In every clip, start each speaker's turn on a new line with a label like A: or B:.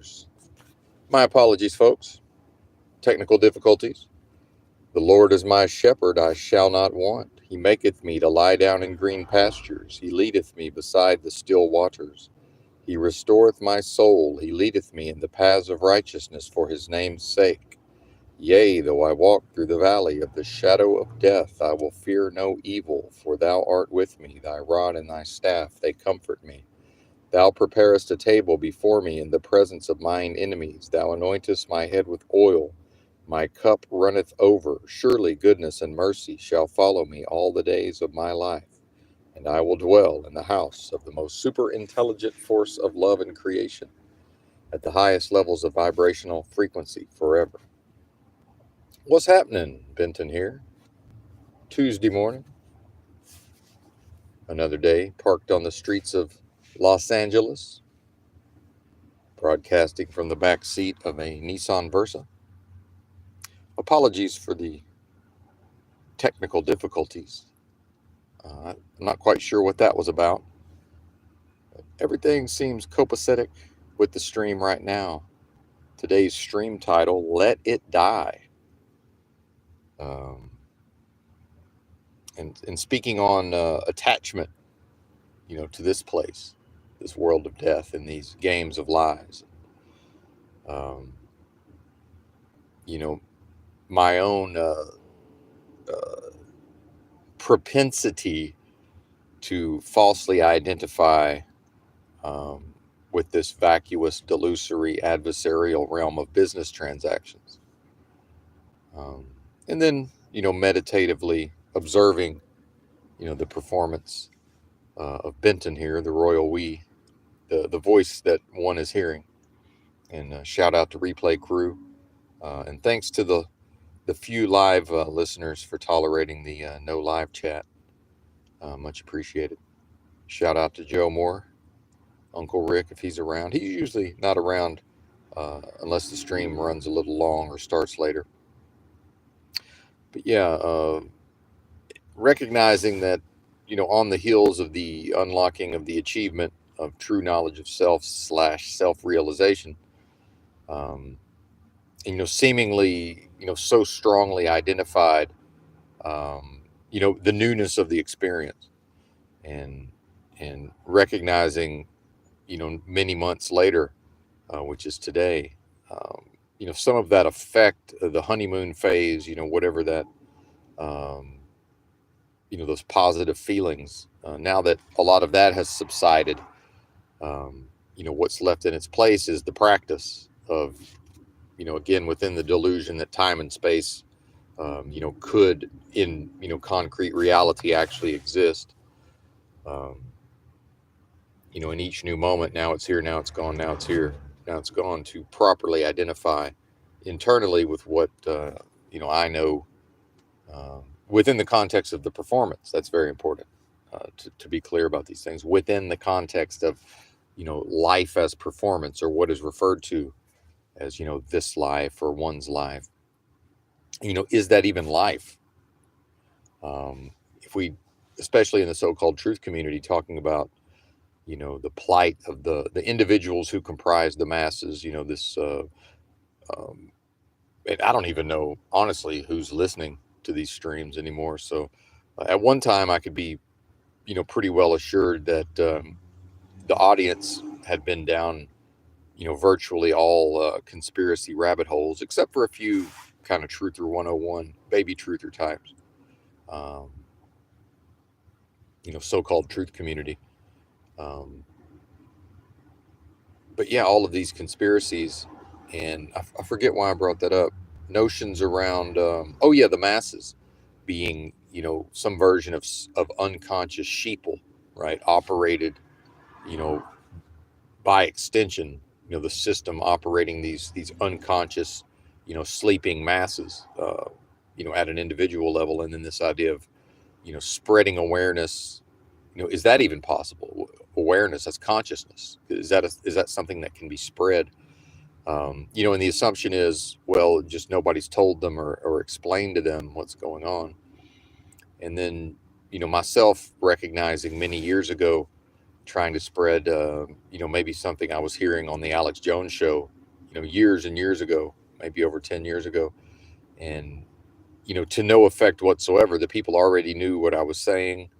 A: hours. My apologies, folks. Technical difficulties. The Lord is my shepherd, I shall not want. He maketh me to lie down in green pastures. He leadeth me beside the still waters. He restoreth my soul. He leadeth me in the paths of righteousness for his name's sake. Yea, though I walk through the valley of the shadow of death, I will fear no evil, for thou art with me. Thy rod and thy staff, they comfort me. Thou preparest a table before me in the presence of mine enemies. Thou anointest my head with oil. My cup runneth over. Surely goodness and mercy shall follow me all the days of my life, and I will dwell in the house of the most super intelligent force of love and creation at the highest levels of vibrational frequency forever. What's happening? Benton here. Tuesday morning. Another day parked on the streets of Los Angeles, broadcasting from the back seat of a Nissan Versa. Apologies for the technical difficulties. I'm not quite sure what that was about. Everything seems copacetic with the stream right now. Today's stream title, Let It Die. And speaking on attachment, to this place, this world of death and these games of lies. My own propensity to falsely identify with this vacuous, delusory, adversarial realm of business transactions. And then, meditatively observing, the performance of Benton here, the royal we, the voice that one is hearing. And shout out to Replay Crew. And thanks to the few live listeners for tolerating the no live chat. Much appreciated. Shout out to Joe Moore, Uncle Rick, if he's around. He's usually not around unless the stream runs a little long or starts later. But yeah, recognizing that, on the heels of the unlocking of the achievement of true knowledge of self/self-realization, seemingly, so strongly identified, the newness of the experience, and recognizing, many months later, which is today, some of that effect, the honeymoon phase, whatever that, those positive feelings. Now that a lot of that has subsided, what's left in its place is the practice of, again, within the delusion that time and space, could in, concrete reality actually exist. In each new moment, now it's here, now it's gone, now it's here, now it's gone, to properly identify internally with what, I know, within the context of the performance. That's very important, to be clear about these things within the context of, life as performance, or what is referred to as, this life or one's life. Is that even life? If we, especially in the so-called truth community, talking about, the plight of the individuals who comprise the masses, this, and I don't even know, honestly, who's listening to these streams anymore. So at one time I could be, pretty well assured that the audience had been down, virtually all conspiracy rabbit holes, except for a few kind of Truther 101, baby truther types, so-called truth community. But yeah, all of these conspiracies, and I forget why I brought that up, notions around, the masses being, some version of unconscious sheeple, right? Operated, by extension, the system operating these unconscious, sleeping masses, at an individual level. And then this idea of, spreading awareness, is that even possible? Awareness, that's consciousness. Is that something that can be spread? And the assumption is, well, just nobody's told them or explained to them what's going on. And then, myself recognizing many years ago, trying to spread, maybe something I was hearing on the Alex Jones show, years and years ago, maybe over 10 years ago. And, to no effect whatsoever. The people already knew what I was saying,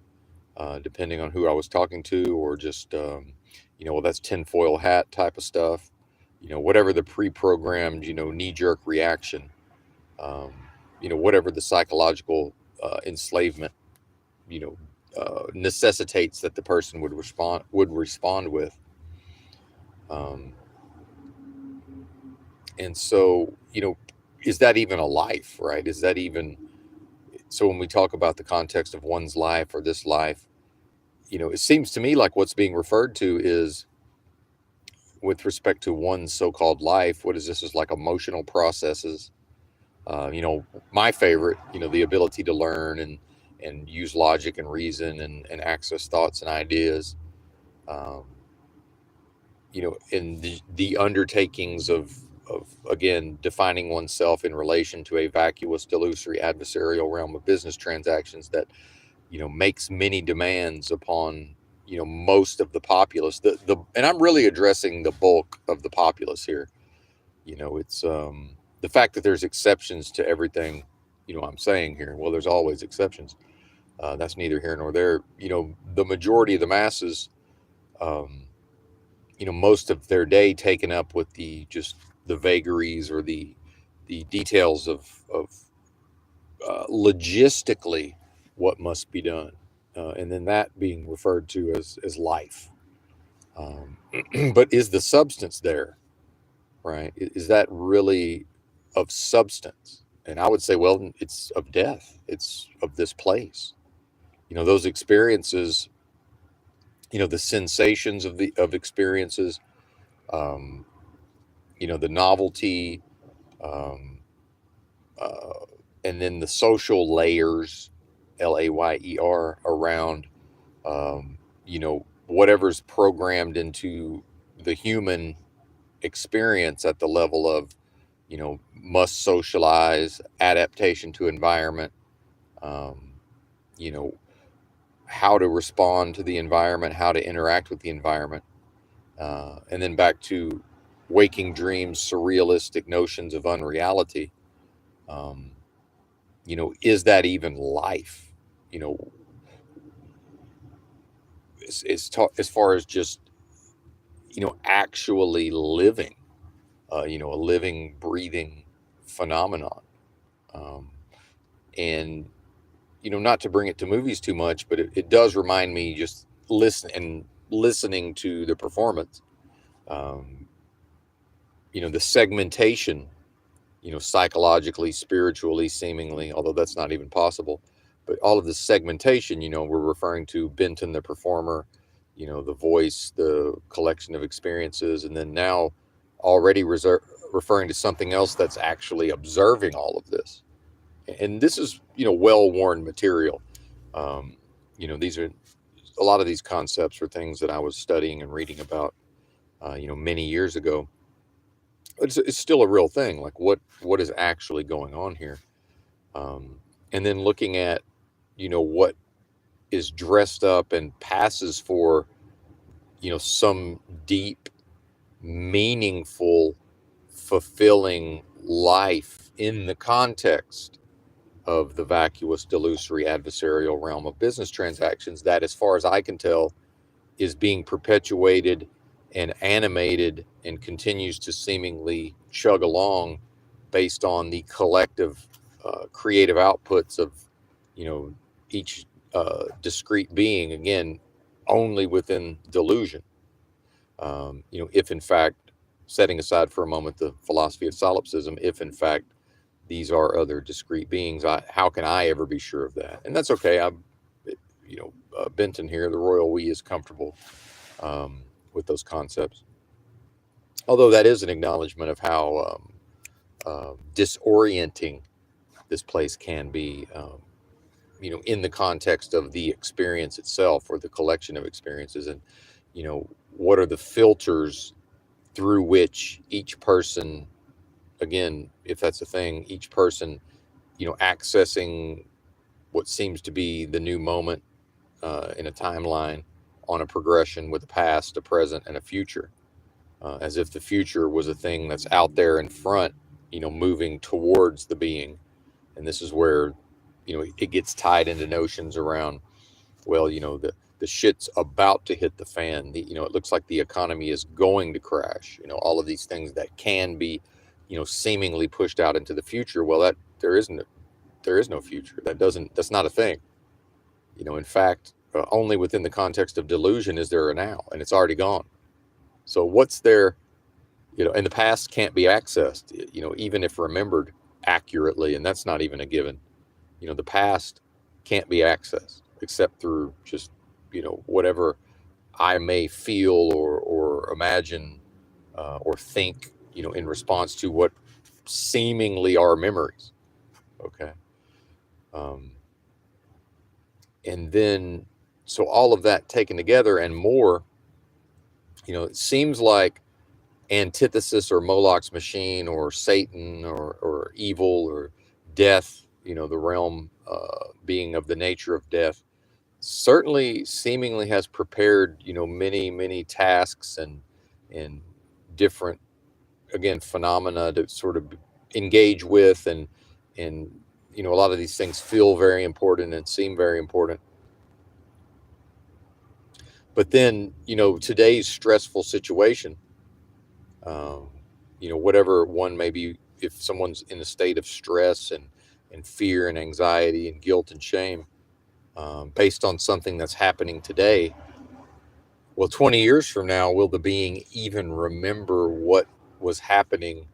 A: depending on who I was talking to, or just, well, that's tinfoil hat type of stuff, whatever the pre-programmed, knee-jerk reaction, um, whatever the psychological enslavement, necessitates that the person would respond with. Um, and so, is that even a life, right? Is that even so? When we talk about the context of one's life or this life, it seems to me like what's being referred to is, with respect to one's so-called life, what is this? Is like emotional processes. My favorite, the ability to learn and use logic and reason and access thoughts and ideas. Um, in the undertakings of again defining oneself in relation to a vacuous, delusory, adversarial realm of business transactions that makes many demands upon most of the populace. And I'm really addressing the bulk of the populace here. It's the fact that there's exceptions to everything. I'm saying here. Well, there's always exceptions. That's neither here nor there. The majority of the masses. Most of their day taken up with the vagaries or the details of logistically what must be done, and then that being referred to as life. Um, but is the substance there, right? Is that really of substance? And I would say, well, it's of death. It's of this place. Those experiences. The sensations of experiences. Um, the novelty, um, uh, and then the social layers, layer, around, whatever's programmed into the human experience at the level of, must socialize, adaptation to environment, um, you know, how to respond to the environment, how to interact with the environment, and then back to waking dreams, surrealistic notions of unreality. Um, is that even life? You know, as far as just actually living, a living, breathing phenomenon. Um, and not to bring it to movies too much, but it does remind me, just listening to the performance. Um, the segmentation, psychologically, spiritually, seemingly, although that's not even possible. But all of this segmentation, we're referring to Benton, the performer, the voice, the collection of experiences, and then now already referring to something else that's actually observing all of this. And this is, well-worn material. Um, these are a lot of these concepts are things that I was studying and reading about, many years ago. It's still a real thing. Like what is actually going on here, and then looking at what is dressed up and passes for some deep, meaningful, fulfilling life in the context of the vacuous, delusory, adversarial realm of business transactions. That, as far as I can tell, is being perpetuated and animated and continues to seemingly chug along based on the collective creative outputs of each discrete being, again, only within delusion. If in fact, setting aside for a moment the philosophy of solipsism, if in fact these are other discrete beings, how can I ever be sure of that? And that's okay. Benton here, the royal we, is comfortable with those concepts. Although that is an acknowledgement of how disorienting this place can be, in the context of the experience itself or the collection of experiences. And, what are the filters through which each person, again, if that's a thing, each person, accessing what seems to be the new moment in a timeline, on a progression with a past, a present, and a future, as if the future was a thing that's out there in front, moving towards the being. And this is where, it gets tied into notions around, well, the shit's about to hit the fan. It looks like the economy is going to crash. All of these things that can be, seemingly pushed out into the future. Well, that there is no future. That's not a thing. In fact, only within the context of delusion is there a now, and it's already gone. So what's there, and the past can't be accessed, even if remembered accurately, and that's not even a given. The past can't be accessed except through just, whatever I may feel or imagine or think, in response to what seemingly are memories. Okay. Um, and then, so all of that taken together and more, it seems like antithesis or Moloch's machine or Satan or evil or death, the realm being of the nature of death, certainly seemingly has prepared, many tasks and different, again, phenomena to sort of engage with, and a lot of these things feel very important and seem very important. But then, today's stressful situation, whatever one may be, if someone's in a state of stress and fear and anxiety and guilt and shame, based on something that's happening today, well, 20 years from now, will the being even remember what was happening,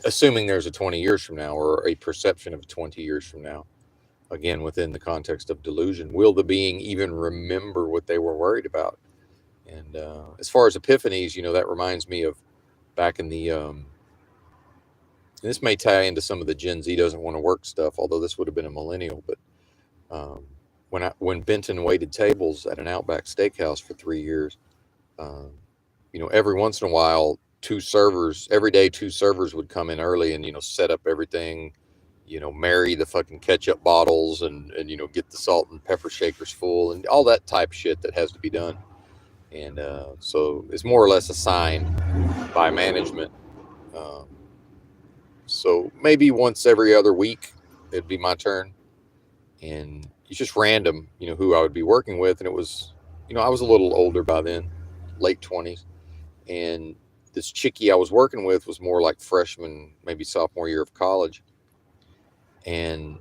A: assuming there's a 20 years from now or a perception of 20 years from now, again, within the context of delusion? Will the being even remember what they were worried about? And as far as epiphanies, that reminds me of back in the, this may tie into some of the Gen Z doesn't want to work stuff, although this would have been a millennial, but when Benton waited tables at an Outback Steakhouse for 3 years, every once in a while, every day, two servers would come in early and, set up everything, marry the fucking ketchup bottles and get the salt and pepper shakers full and all that type shit that has to be done. And so it's more or less assigned by management. So maybe once every other week, it'd be my turn. And it's just random, who I would be working with. And it was, I was a little older by then, late 20s. And this chickie I was working with was more like freshman, maybe sophomore year of college. And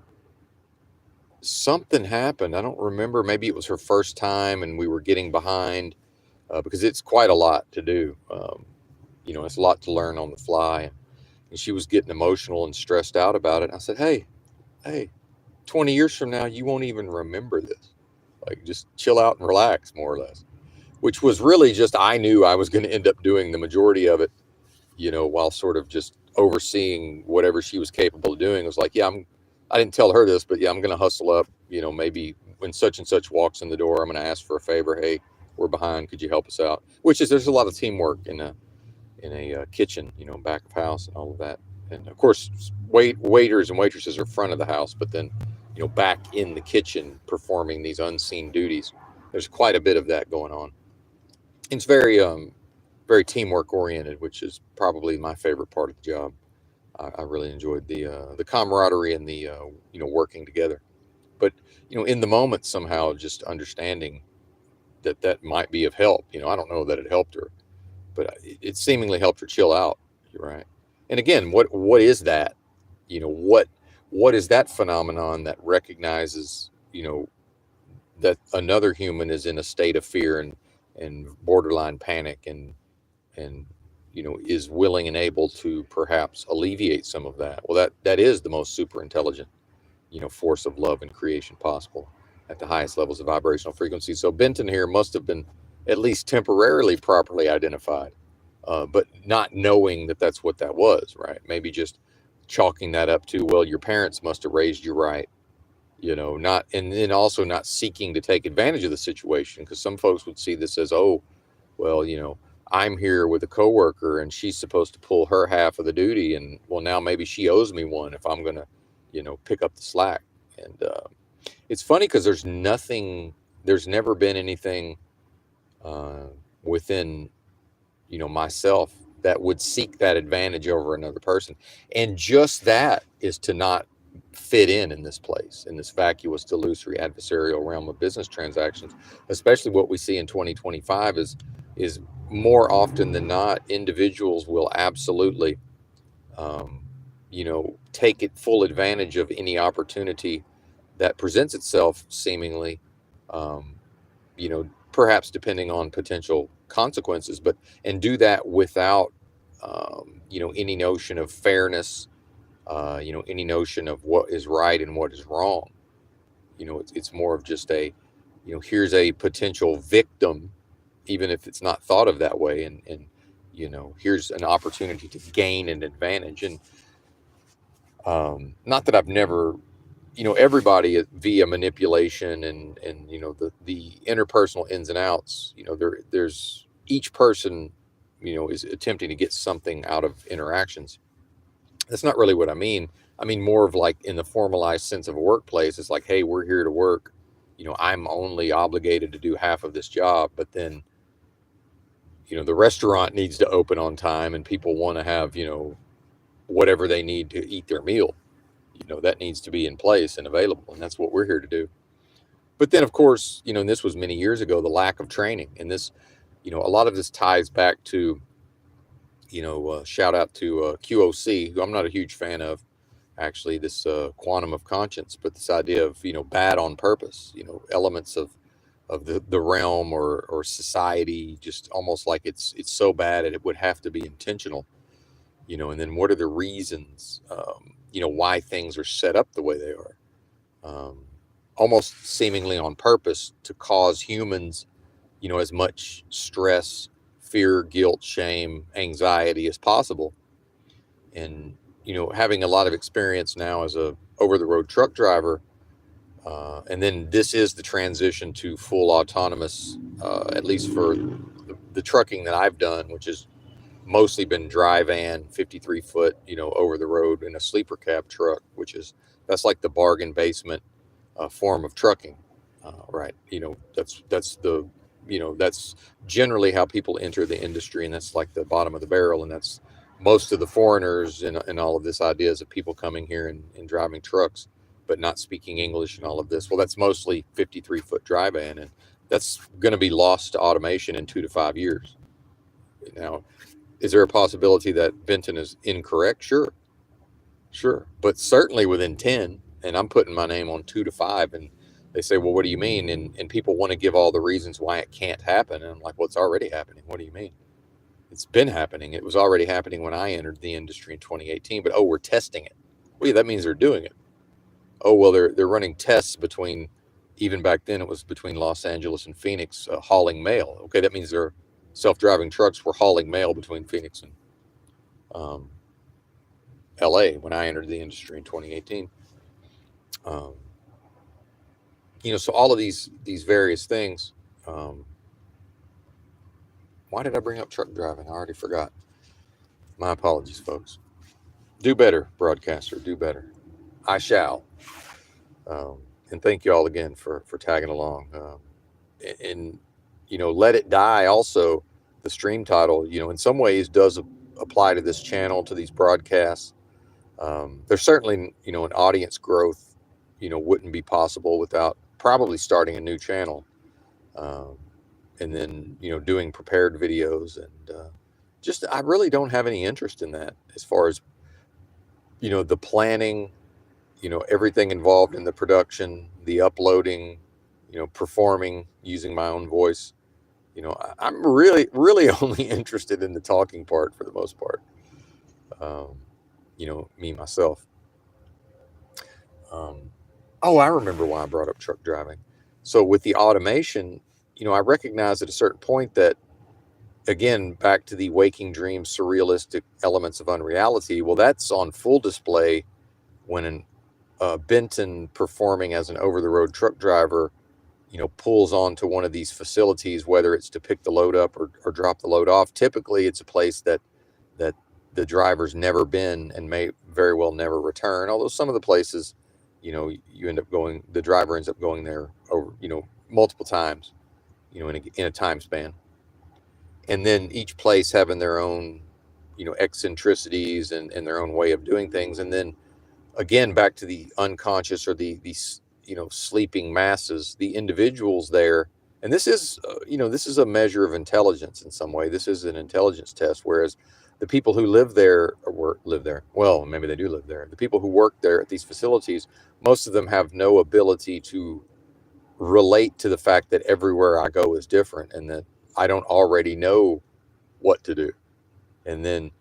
A: something happened. I don't remember. Maybe it was her first time and we were getting behind because it's quite a lot to do. It's a lot to learn on the fly. And she was getting emotional and stressed out about it. And I said, hey, 20 years from now, you won't even remember this. Like, just chill out and relax, more or less. Which was really just, I knew I was going to end up doing the majority of it, while sort of just overseeing whatever she was capable of doing. It was like, I didn't tell her this, but I'm going to hustle up, maybe when such and such walks in the door, I'm going to ask for a favor. Hey, we're behind. Could you help us out? There's a lot of teamwork in a kitchen, back of house and all of that. And of course, waiters and waitresses are front of the house, but then, back in the kitchen performing these unseen duties. There's quite a bit of that going on. It's very, very teamwork oriented, which is probably my favorite part of the job. I really enjoyed the camaraderie and the working together. But in the moment, somehow just understanding that might be of help. I don't know that it helped her, but it seemingly helped her chill out. Right. And again, what is that? What is that phenomenon that recognizes, that another human is in a state of fear and borderline panic and is willing and able to perhaps alleviate some of that? Well, that is the most super intelligent, force of love and creation possible at the highest levels of vibrational frequency. So Benton here must have been at least temporarily properly identified, but not knowing that that's what that was, right? Maybe just chalking that up to, well, your parents must have raised you right, not, and then also not seeking to take advantage of the situation, because some folks would see this as, oh, well, I'm here with a coworker and she's supposed to pull her half of the duty, and well, now maybe she owes me one if I'm gonna, pick up the slack. And it's funny because there's never been anything uh, within, myself, that would seek that advantage over another person. And just that is to not fit in this place, in this vacuous, delusory, adversarial realm of business transactions. Especially what we see in 2025 is more often than not, individuals will absolutely, take it full advantage of any opportunity that presents itself, seemingly, um, perhaps depending on potential consequences, but and do that without, any notion of fairness, any notion of what is right and what is wrong. It's more of just here's a potential victim, even if it's not thought of that way, and here's an opportunity to gain an advantage. And not that I've never, everybody via manipulation and the interpersonal ins and outs, there's each person, is attempting to get something out of interactions. That's not really what I mean. I mean more of like in the formalized sense of a workplace. It's like, hey, we're here to work. I'm only obligated to do half of this job, but then, the restaurant needs to open on time and people want to have, whatever they need to eat their meal. That needs to be in place and available, and that's what we're here to do. But then, of course, and this was many years ago, the lack of training. And this, a lot of this ties back to, shout out to QOC, who I'm not a huge fan of, actually, this quantum of conscience, but this idea of, bad on purpose, elements of the realm or society, just almost like it's so bad that it would have to be intentional. And then what are the reasons, why things are set up the way they are, almost seemingly on purpose to cause humans, as much stress, fear, guilt, shame, anxiety as possible. And, having a lot of experience now as a over the road truck driver, and then this is the transition to full autonomous, at least for the trucking that I've done, which is mostly been dry van, 53 foot, over the road in a sleeper cab truck, that's like the bargain basement form of trucking, right? That's generally how people enter the industry, and that's like the bottom of the barrel, and that's most of the foreigners and all of this ideas of people coming here and driving trucks but not speaking English and all of this. Well, that's mostly 53-foot dry van, and that's going to be lost to automation in 2 to 5 years. Now, is there a possibility that Benton is incorrect? Sure. But certainly within 10, and I'm putting my name on 2 to 5, and they say, well, what do you mean? And people want to give all the reasons why it can't happen. And I'm like, well, it's already happening. What do you mean? It's been happening. It was already happening when I entered the industry in 2018, but oh, we're testing it. Well, yeah, that means they're doing it. Oh, well, they're running tests between, even back then it was between Los Angeles and Phoenix, hauling mail. Okay, that means they're self-driving trucks were hauling mail between Phoenix and LA when I entered the industry in 2018. So all of these various things. Why did I bring up truck driving? I already forgot. My apologies, folks. Do better, broadcaster. Do better. I shall. And thank you all again for tagging along. And Let It Die also, the stream title, in some ways does apply to this channel, to these broadcasts. There's certainly, an audience growth, wouldn't be possible without probably starting a new channel. And then, doing prepared videos and I really don't have any interest in that as far as, the planning, everything involved in the production, the uploading, performing, using my own voice. I'm really, really only interested in the talking part for the most part. Me, myself. I remember why I brought up truck driving. So with the automation, I recognize at a certain point that, again, back to the waking dream, surrealistic elements of unreality. Well, that's on full display when Benton, performing as an over-the-road truck driver, pulls onto one of these facilities, whether it's to pick the load up or drop the load off. Typically, it's a place that the driver's never been and may very well never return. Although some of the places, you end up going, the driver ends up going there over, multiple times, in a time span. and then each place having their own, eccentricities and their own way of doing things. And then again, back to the unconscious or the sleeping masses, the individuals there. And this is, this is a measure of intelligence in some way. This is an intelligence test. Whereas the people who live there live there, well, maybe they do live there. The people who work there at these facilities, most of them have no ability to relate to the fact that everywhere I go is different and that I don't already know what to do. And then,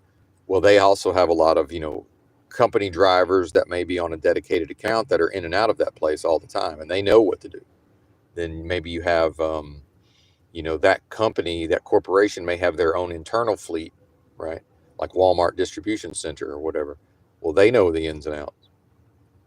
A: well, they also have a lot of, company drivers that may be on a dedicated account that are in and out of that place all the time and they know what to do. Then maybe you have, that company, that corporation may have their own internal fleet, right? Like Walmart distribution center or whatever. Well, they know the ins and outs.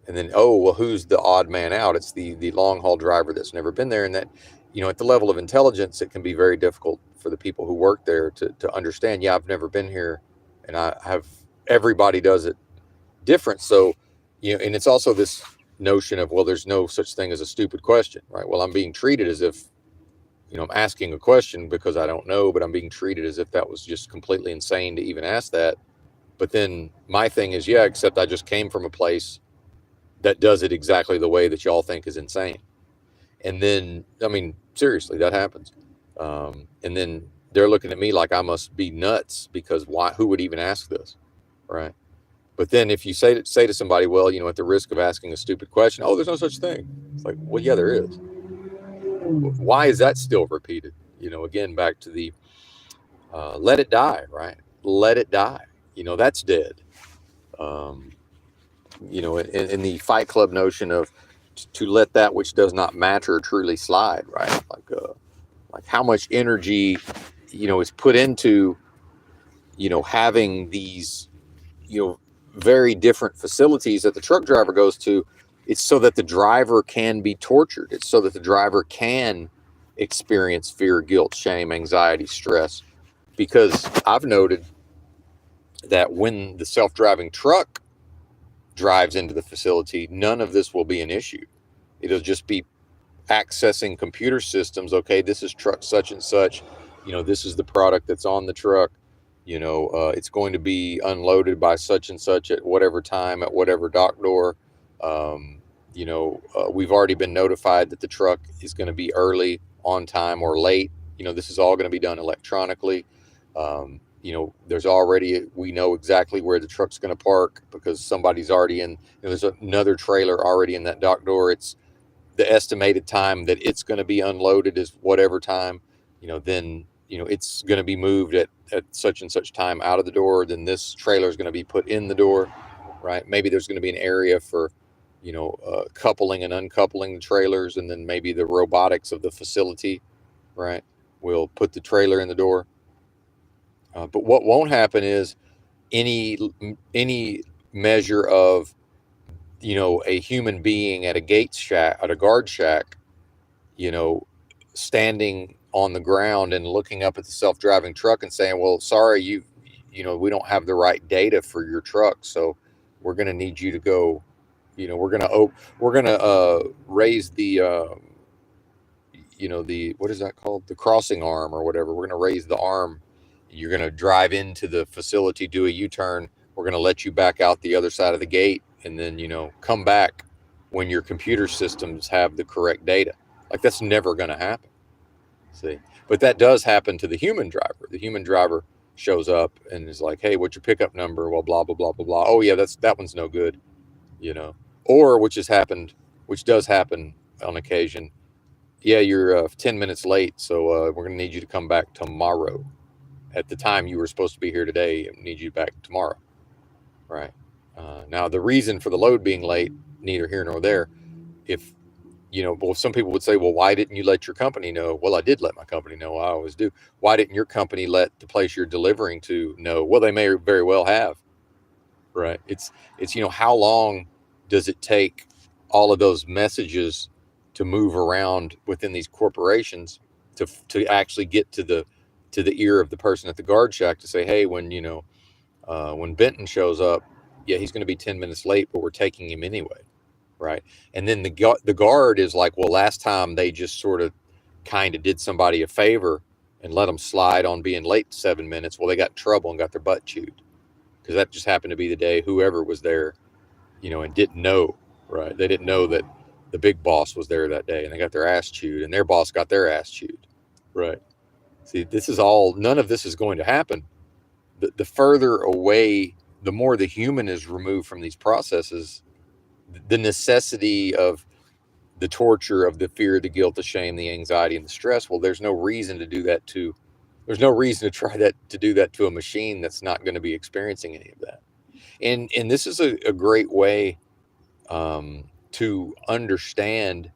A: And then, oh, well, who's the odd man out? It's the long haul driver that's never been there. And that, at the level of intelligence, it can be very difficult for the people who work there to understand, yeah, I've never been here and I have, everybody does it different. So, and it's also this notion of, well, there's no such thing as a stupid question, right? Well, I'm being treated as if, I'm asking a question because I don't know, but I'm being treated as if that was just completely insane to even ask that. But then my thing is, yeah, except I just came from a place that does it exactly the way that y'all think is insane. And then, I mean, seriously, that happens. And then they're looking at me like I must be nuts because why? Who would even ask this, right? But then if you say to somebody, well, at the risk of asking a stupid question, oh, there's no such thing. It's like, well, yeah, there is. Why is that still repeated? Again, back to the let it die, right? Let it die. That's dead. In the Fight Club notion of to let that which does not matter truly slide, right? Like how much energy, is put into, having these, very different facilities that the truck driver goes to. It's so that the driver can be tortured. It's so that the driver can experience fear, guilt, shame, anxiety, stress. Because I've noted that when the self-driving truck drives into the facility, none of this will be an issue. It'll just be accessing computer systems. Okay, this is truck such and such. This is the product that's on the truck. It's going to be unloaded by such and such at whatever time at whatever dock door. We've already been notified that the truck is going to be early, on time, or late. This is all going to be done electronically. There's already, we know exactly where the truck's going to park because somebody's already in, there's another trailer already in that dock door. It's the estimated time that it's going to be unloaded is whatever time, then, it's going to be moved at such and such time out of the door. Then this trailer is going to be put in the door, right? Maybe there's going to be an area for, coupling and uncoupling the trailers. And then maybe the robotics of the facility, right, will put the trailer in the door. But what won't happen is any measure of, a human being at a gate shack, at a guard shack, standing on the ground and looking up at the self-driving truck and saying, well, sorry, we don't have the right data for your truck. So we're going to need you to go, we're going to raise the, what is that called? The crossing arm or whatever. We're going to raise the arm. You're going to drive into the facility, do a U-turn. We're going to let you back out the other side of the gate and then, come back when your computer systems have the correct data. Like that's never going to happen. See, but that does happen to the human driver. The human driver shows up and is like, hey, what's your pickup number? Well, blah, blah, blah, blah, blah. Oh yeah, that one's no good, or which does happen on occasion. Yeah, you're 10 minutes late. So we're going to need you to come back tomorrow at the time you were supposed to be here today. And need you back tomorrow. Right. Now the reason for the load being late, neither here nor there. If, well, some people would say, well, why didn't you let your company know? Well, I did let my company know. I always do. Why didn't your company let the place you're delivering to know? Well, they may very well have. Right. It's, how long does it take all of those messages to move around within these corporations to actually get to the ear of the person at the guard shack to say, hey, when Benton shows up, yeah, he's going to be 10 minutes late, but we're taking him anyway. Right. And then the guard is like, well, last time they just sort of kind of did somebody a favor and let them slide on being late 7 minutes. Well, they got in trouble and got their butt chewed because that just happened to be the day whoever was there, and didn't know, right? They didn't know that the big boss was there that day, and they got their ass chewed, and their boss got their ass chewed, right? See, none of this is going to happen. The further away, the more the human is removed from these processes, the necessity of the torture, of the fear, the guilt, the shame, the anxiety, and the stress. Well, there's no reason to do that there's no reason to try to do that to a machine that's not going to be experiencing any of that. And this is a great way to understand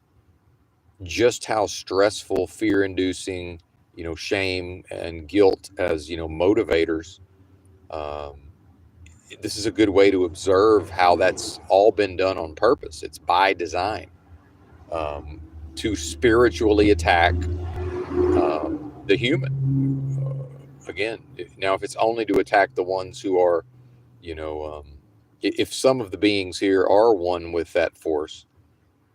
A: just how stressful, fear-inducing, shame and guilt as motivators. Um, this is a good way to observe how that's all been done on purpose. It's by design, to spiritually attack the human. Again, now if it's only to attack the ones who are, if some of the beings here are one with that force,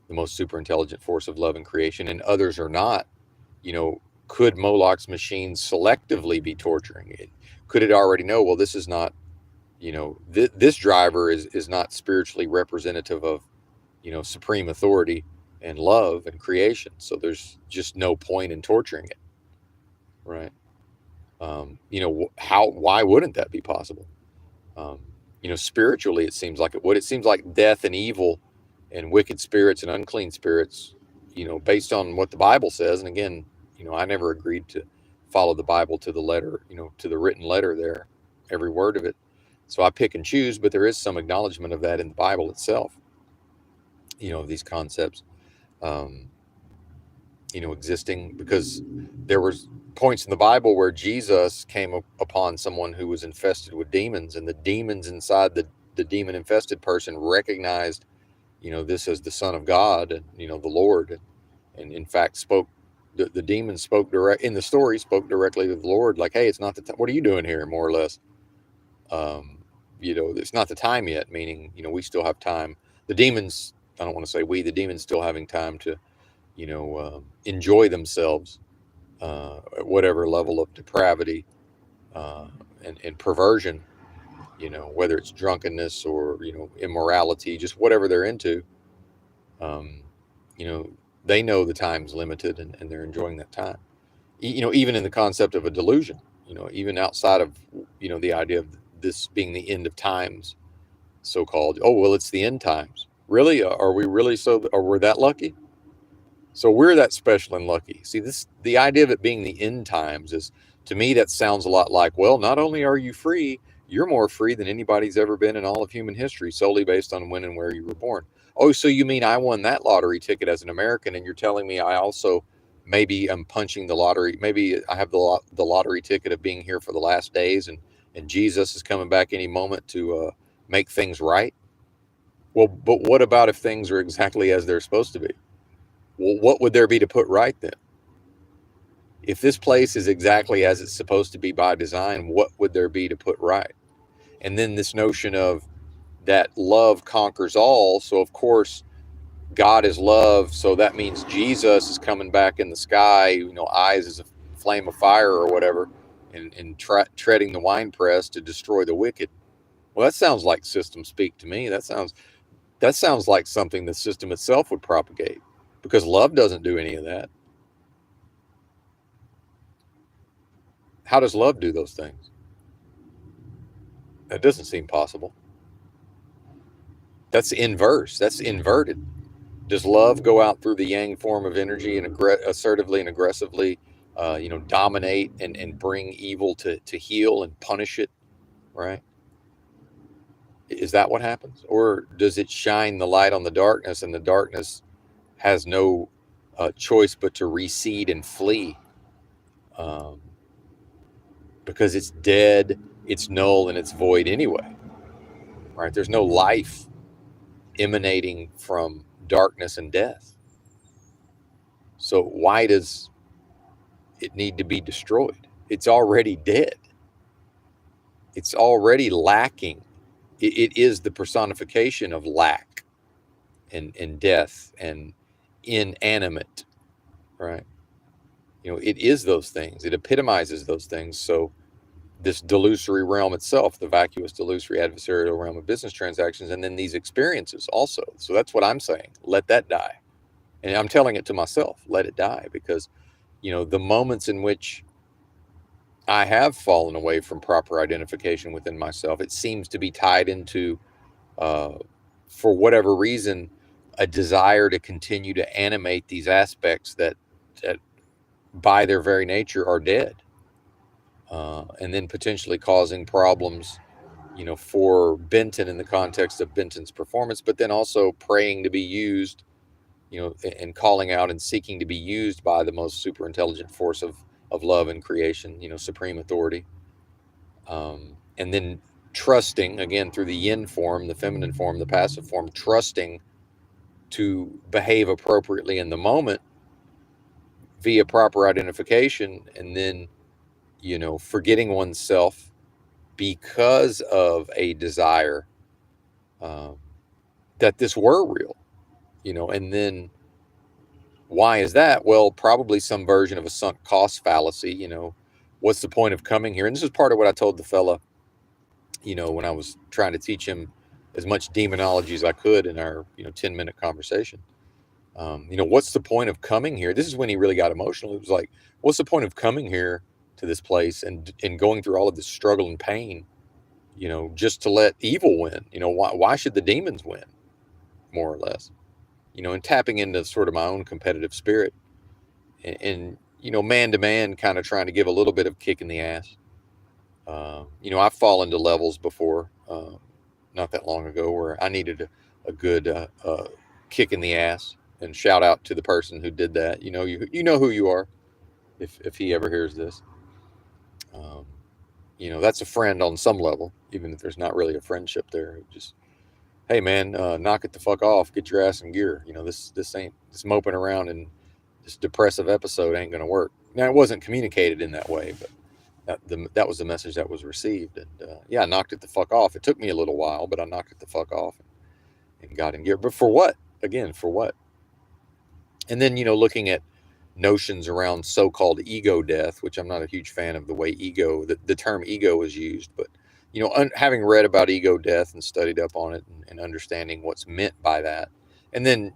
A: the most super intelligent force of love and creation, and others are not, could Moloch's machine selectively be torturing it? Could it already know, well, this is not, this driver is not spiritually representative of, supreme authority and love and creation. So there's just no point in torturing it, right? Why wouldn't that be possible? Spiritually, it seems like it would. It seems like death and evil and wicked spirits and unclean spirits, based on what the Bible says. And again, I never agreed to follow the Bible to the letter, to the written letter there, every word of it. So I pick and choose, but there is some acknowledgement of that in the Bible itself, of these concepts, existing, because there was points in the Bible where Jesus came upon someone who was infested with demons, and the demons inside the demon infested person recognized, this as the Son of God and, the Lord, and in fact spoke. The demon spoke in the story, spoke directly to the Lord, like, hey, it's not the time. What are you doing here? More or less. It's not the time yet, meaning, we still have time. The demons, I don't want to say the demons still having time to, enjoy themselves at whatever level of depravity and perversion, whether it's drunkenness or, immorality, just whatever they're into. You know, they know the time's limited, and they're enjoying that time. Even in the concept of a delusion, even outside of, the idea of this being the end of times, so-called. Oh, well, it's the end times. Really? Are we really are we that lucky? So we're that special and lucky. See, the idea of it being the end times is, to me, that sounds a lot like, well, not only are you free, you're more free than anybody's ever been in all of human history, solely based on when and where you were born. Oh, so you mean I won that lottery ticket as an American, and you're telling me I also maybe am punching the lottery? Maybe I have the lottery ticket of being here for the last days, and Jesus is coming back any moment to make things right. Well, but what about if things are exactly as they're supposed to be? Well, what would there be to put right then? If this place is exactly as it's supposed to be by design, what would there be to put right? And then this notion of that love conquers all. So, of course, God is love. So that means Jesus is coming back in the sky, eyes as a flame of fire or whatever, and treading the winepress to destroy the wicked. Well, that sounds like system speak to me. That sounds like something the system itself would propagate, because love doesn't do any of that. How does love do those things? That doesn't seem possible. That's inverse. That's inverted. Does love go out through the yang form of energy and assertively and aggressively, dominate and bring evil to heal and punish it, right? Is that what happens? Or does it shine the light on the darkness, and the darkness has no choice but to recede and flee? Because it's dead, it's null, and it's void anyway, right? There's no life emanating from darkness and death. So why does it need to be destroyed? It's already dead. It's already lacking. It is the personification of lack and death and inanimate, right? it is those things. It epitomizes those things. So this delusory realm itself, the vacuous, delusory, adversarial realm of business transactions, and then these experiences also. So that's what I'm saying. Let that die. And I'm telling it to myself, let it die, because, the moments in which I have fallen away from proper identification within myself, it seems to be tied into, uh, for whatever reason, a desire to continue to animate these aspects that by their very nature are dead, and then potentially causing problems, for Benton in the context of Benton's performance, but then also praying to be used, and calling out and seeking to be used by the most super intelligent force of love and creation, supreme authority. And then trusting, again, through the yin form, the feminine form, the passive form, trusting to behave appropriately in the moment via proper identification, and then, forgetting oneself because of a desire, um, that this were real, and then why is that? Well, probably some version of a sunk cost fallacy. What's the point of coming here? And this is part of what I told the fella, when I was trying to teach him as much demonology as I could in our, 10-minute conversation. What's the point of coming here? This is when he really got emotional. It was like, what's the point of coming here to this place and going through all of this struggle and pain, just to let evil win? Why should the demons win, more or less? And tapping into sort of my own competitive spirit, and man to man, kind of trying to give a little bit of kick in the ass. I've fallen to levels before, not that long ago, where I needed a good kick in the ass. And shout out to the person who did that. You know who you are, if he ever hears this. Um, that's a friend on some level, even if there's not really a friendship there. Just, hey man, knock it the fuck off, get your ass in gear. This ain't, this moping around and this depressive episode ain't gonna work. Now, it wasn't communicated in that way, but that was the message that was received. And yeah, I knocked it the fuck off. It took me a little while, but I knocked it the fuck off and got in gear. But for what? Again, for what? And then, looking at notions around so-called ego death, which I'm not a huge fan of the way the term ego is used, but, having read about ego death and studied up on it, and understanding what's meant by that. And then,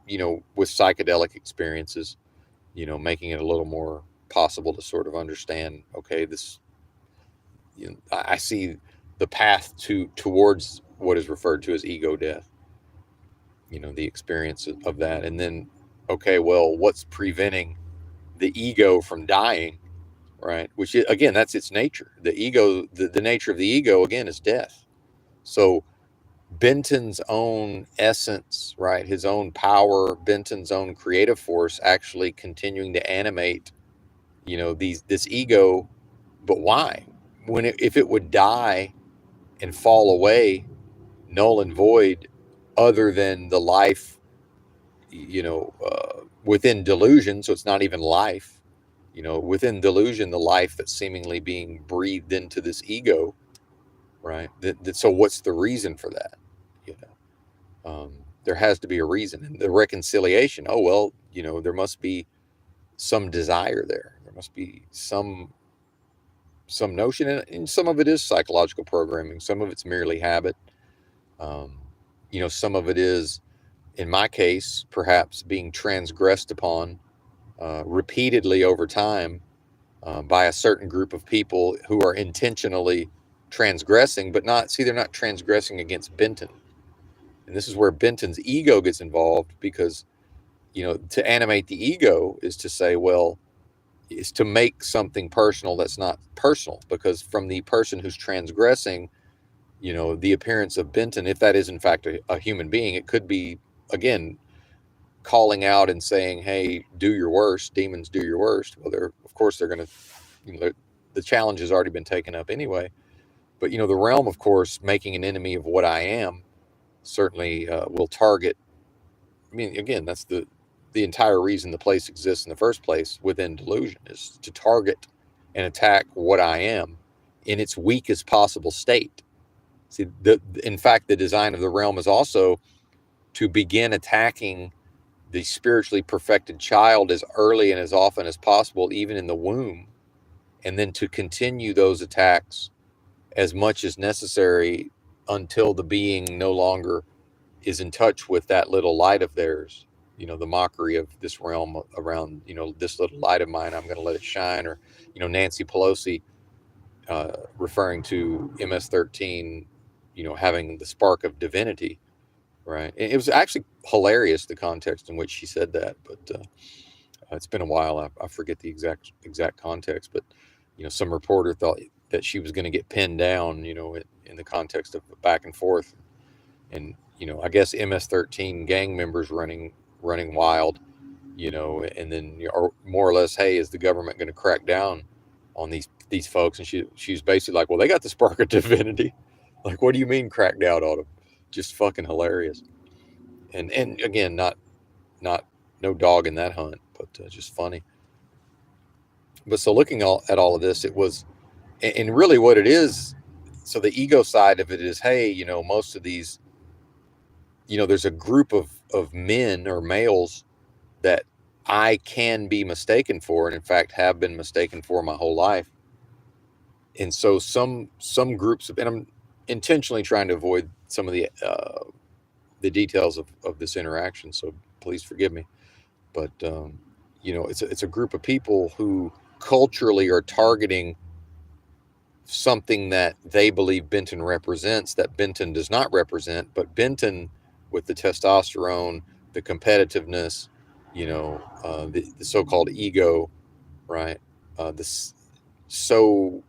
A: with psychedelic experiences, making it a little more possible to sort of understand, okay, this, I see the path towards what is referred to as ego death, the experience of that. And then, okay, well, what's preventing the ego from dying, right? Which, again, that's its nature. The ego, the nature of the ego, again, is death. So Benton's own essence, right, his own power, Benton's own creative force, actually continuing to animate, this ego. But why? If it would die and fall away, null and void, other than the life, within delusion, so it's not even life, within delusion, the life that's seemingly being breathed into this ego, right? So what's the reason for that? There has to be a reason. And the reconciliation, oh, well, there must be some desire there. There must be some notion, and some of it is psychological programming. Some of it's merely habit. Some of it is, in my case, perhaps being transgressed upon repeatedly over time by a certain group of people who are intentionally transgressing, but they're not transgressing against Benton. And this is where Benton's ego gets involved, because, to animate the ego is to say, well, is to make something personal that's not personal, because from the person who's transgressing, the appearance of Benton, if that is in fact a human being, it could be, again, calling out and saying, hey, do your worst, demons, do your worst. Well, of course they're going to, the challenge has already been taken up anyway. But, the realm, of course, making an enemy of what I am, certainly will target. I mean, again, that's the entire reason the place exists in the first place within delusion, is to target and attack what I am in its weakest possible state. See, in fact, the design of the realm is also to begin attacking the spiritually perfected child as early and as often as possible, even in the womb, and then to continue those attacks as much as necessary until the being no longer is in touch with that little light of theirs. The mockery of this realm around, this little light of mine, I'm going to let it shine. Or, Nancy Pelosi referring to MS-13, having the spark of divinity, right? It was actually hilarious, the context in which she said that, but it's been a while. I forget the exact context, but some reporter thought that she was going to get pinned down, in the context of back and forth, and I guess MS-13 gang members running wild, and then or more or less, hey, is the government going to crack down on these folks? And she's basically like, well, they got the spark of divinity. Like, what do you mean crack down on them? Just fucking hilarious. And again, not no dog in that hunt, but just funny. But so looking at all of this, it was, and really what it is. So the ego side of it is, hey, most of these, there's a group of men or males that I can be mistaken for, and in fact have been mistaken for my whole life. And so some groups and I'm intentionally trying to avoid some of the details of this interaction, so please forgive me. But it's a group of people who culturally are targeting something that they believe Benton represents that Benton does not represent. But Benton, with the testosterone, the competitiveness, the so-called ego, right? This so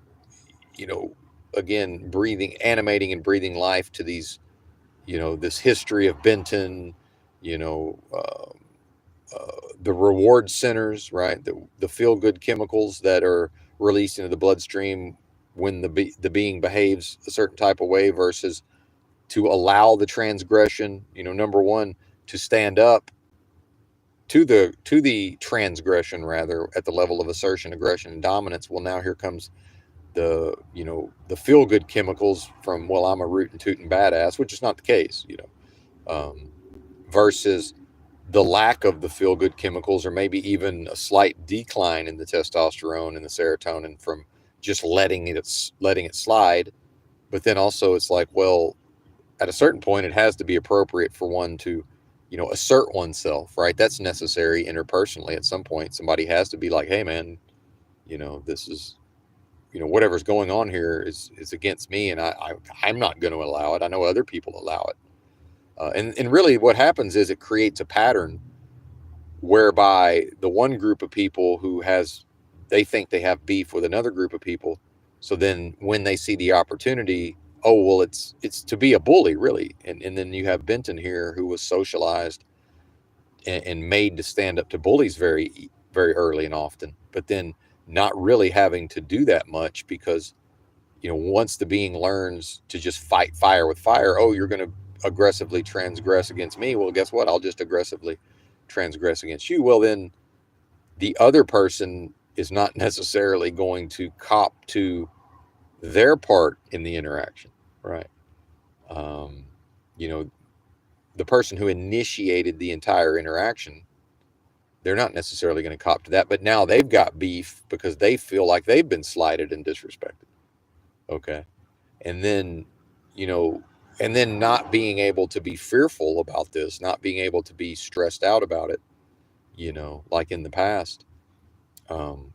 A: again, animating and breathing life to these, this history of Benton, you know, uh, the reward centers, right? The feel good chemicals that are released into the bloodstream when the being behaves a certain type of way, versus to allow the transgression. Number one, to stand up to the transgression, rather, at the level of assertion, aggression, and dominance. Well, now here comes the feel good chemicals from, well, I'm a rootin' tootin' badass, which is not the case, versus the lack of the feel good chemicals, or maybe even a slight decline in the testosterone and the serotonin from just letting it slide. But then also it's like, well, at a certain point, it has to be appropriate for one to, assert oneself, right? That's necessary interpersonally. At some point, somebody has to be like, hey, man, this is, whatever's going on here is against me, and I'm not going to allow it. I know other people allow it. And really what happens is it creates a pattern whereby the one group of people they think they have beef with another group of people. So then when they see the opportunity, oh, well, it's to be a bully, really. And then you have Benton here, who was socialized and made to stand up to bullies very, very early and often, but then not really having to do that much, because once the being learns to just fight fire with fire, oh, you're going to aggressively transgress against me. Well, guess what? I'll just aggressively transgress against you. Well, then the other person is not necessarily going to cop to their part in the interaction, right? Um, you know, the person who initiated the entire interaction, they're not necessarily going to cop to that, but now they've got beef because they feel like they've been slighted and disrespected. Okay. And then, and then not being able to be fearful about this, not being able to be stressed out about it, like in the past.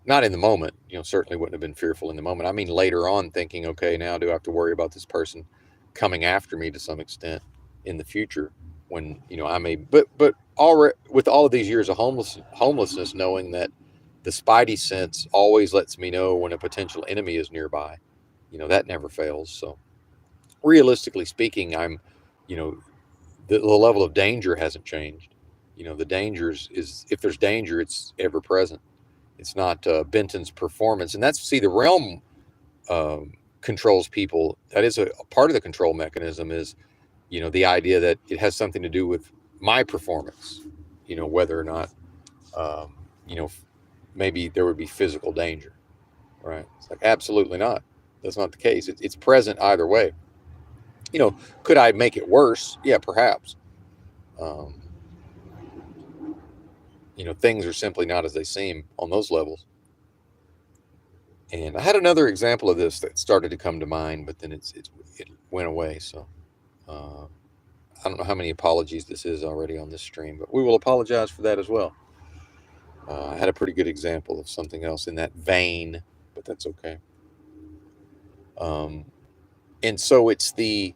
A: Not in the moment, certainly wouldn't have been fearful in the moment. I mean, later on, thinking, okay, now do I have to worry about this person coming after me to some extent in the future, when, I may, but already, with all of these years of homelessness, knowing that the spidey sense always lets me know when a potential enemy is nearby, that never fails. So realistically speaking, I'm, you know, the level of danger hasn't changed. The dangers is, if there's danger, it's ever present. It's not Benton's performance, and that's, see, the realm controls people. That is a part of the control mechanism. Is the idea that it has something to do with my performance. Whether or not um, you know maybe there would be physical danger, right? It's like, absolutely not. That's not the case. It's present either way. Could I make it worse? Yeah, perhaps. Um, things are simply not as they seem on those levels. And I had another example of this that started to come to mind, but then it went away. So I don't know how many apologies this is already on this stream, but we will apologize for that as well. I had a pretty good example of something else in that vein, but that's okay. And so it's the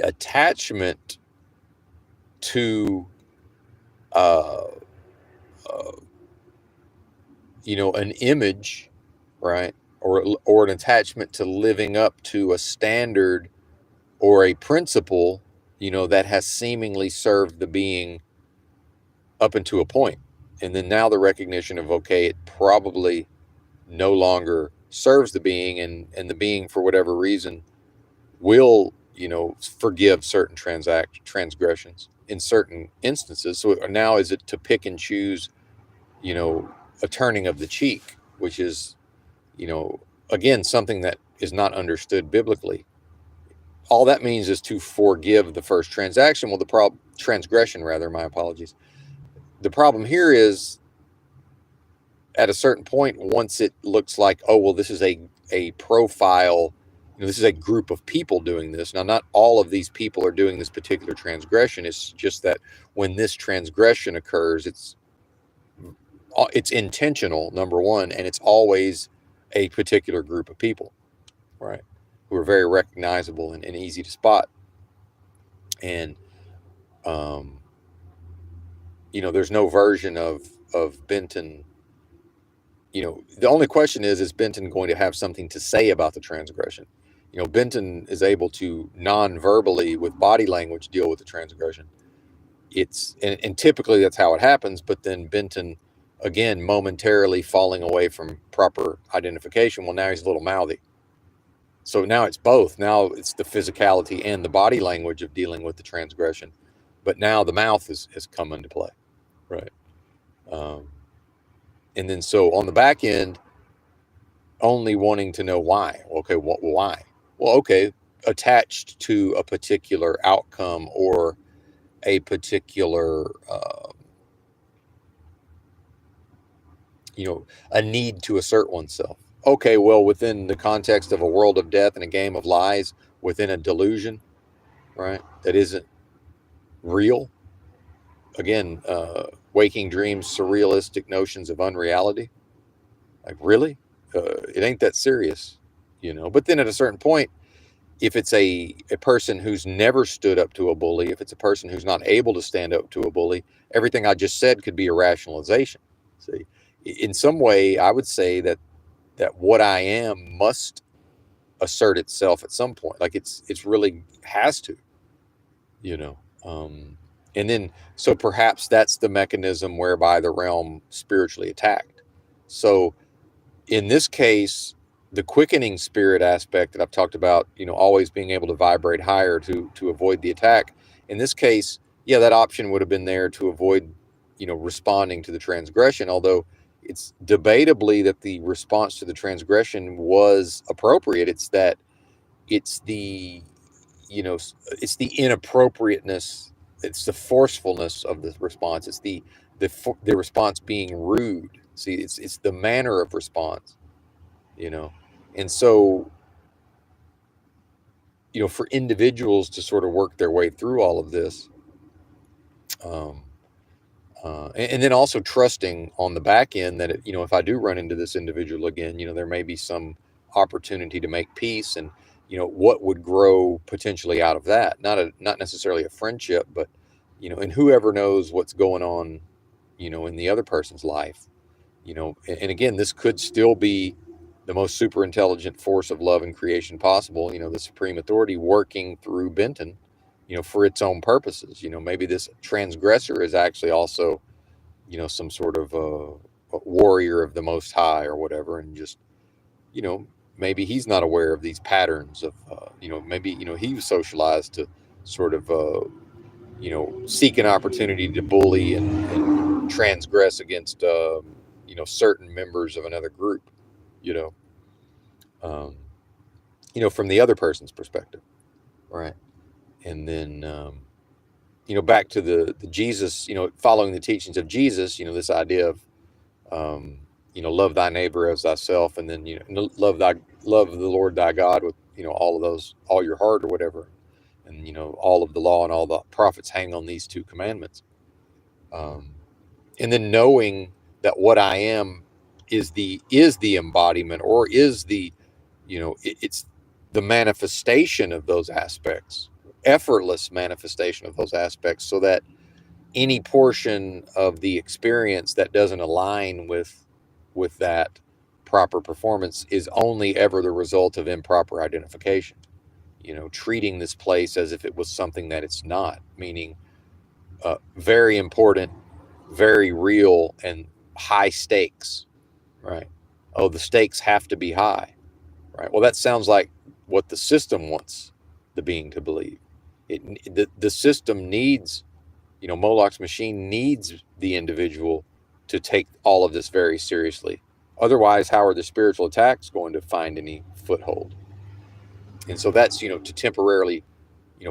A: attachment to uh, uh, an image, right, or an attachment to living up to a standard or a principle, that has seemingly served the being up into a point, and then now the recognition of, okay, it probably no longer serves the being, and the being, for whatever reason, will forgive certain transgressions in certain instances. So now, is it to pick and choose, a turning of the cheek, which is, again, something that is not understood biblically. All that means is to forgive the first transaction. Well, transgression, rather, my apologies. The problem here is, at a certain point, once it looks like, oh, well, this is a profile, this is a group of people doing this. Now, not all of these people are doing this particular transgression. It's just that when this transgression occurs, it's intentional, number one, and it's always a particular group of people, right, who are very recognizable and easy to spot. And there's no version of Benton. The only question is Benton going to have something to say about the transgression? Benton is able to non-verbally, with body language, deal with the transgression. And typically that's how it happens, but then Benton, again, momentarily falling away from proper identification, well, now he's a little mouthy. So now it's both. Now it's the physicality and the body language of dealing with the transgression, but now the mouth has come into play, right? And then, so on the back end, only wanting to know why. Okay, why? Well, okay, attached to a particular outcome or a particular, a need to assert oneself. Okay, well, within the context of a world of death and a game of lies, within a delusion, right, that isn't real. Again, waking dreams, surrealistic notions of unreality. Like, really? It ain't that serious, But then at a certain point, if it's a person who's never stood up to a bully, if it's a person who's not able to stand up to a bully, everything I just said could be a rationalization. See, in some way, I would say that what I am must assert itself at some point. Like, it's really has to, and then, so perhaps that's the mechanism whereby the realm spiritually attacked. So in this case, the quickening spirit aspect that I've talked about, always being able to vibrate higher to avoid the attack. In this case, yeah, that option would have been there to avoid, responding to the transgression. Although it's debatably that the response to the transgression was appropriate. It's the, it's the inappropriateness. It's the forcefulness of the response. It's the response being rude. See, it's the manner of response. And so, for individuals to sort of work their way through all of this, and then also trusting on the back end that, if I do run into this individual again, there may be some opportunity to make peace, and, what would grow potentially out of that, not necessarily a friendship, but, and whoever knows what's going on, in the other person's life, and again, this could still be the most super intelligent force of love and creation possible, the supreme authority working through Benton, for its own purposes. Maybe this transgressor is actually also, some sort of a warrior of the Most High or whatever, and just, maybe he's not aware of these patterns of, maybe, he was socialized to sort of, seek an opportunity to bully and transgress against, certain members of another group, you know, um, from the other person's perspective, right? And then, back to the Jesus, following the teachings of Jesus, this idea of, love thy neighbor as thyself, and then, love the Lord thy God with, all of those, all your heart or whatever. And, all of the law and all the prophets hang on these two commandments. And then knowing that what I am is the embodiment, or is the, it's the manifestation of those aspects, effortless manifestation of those aspects, so that any portion of the experience that doesn't align with that proper performance is only ever the result of improper identification. Treating this place as if it was something that it's not, meaning very important, very real, and high stakes, right? Oh, the stakes have to be high, right? Well, that sounds like what the system wants the being to believe. The system needs, Moloch's machine needs the individual to take all of this very seriously. Otherwise, how are the spiritual attacks going to find any foothold? And so that's, to temporarily,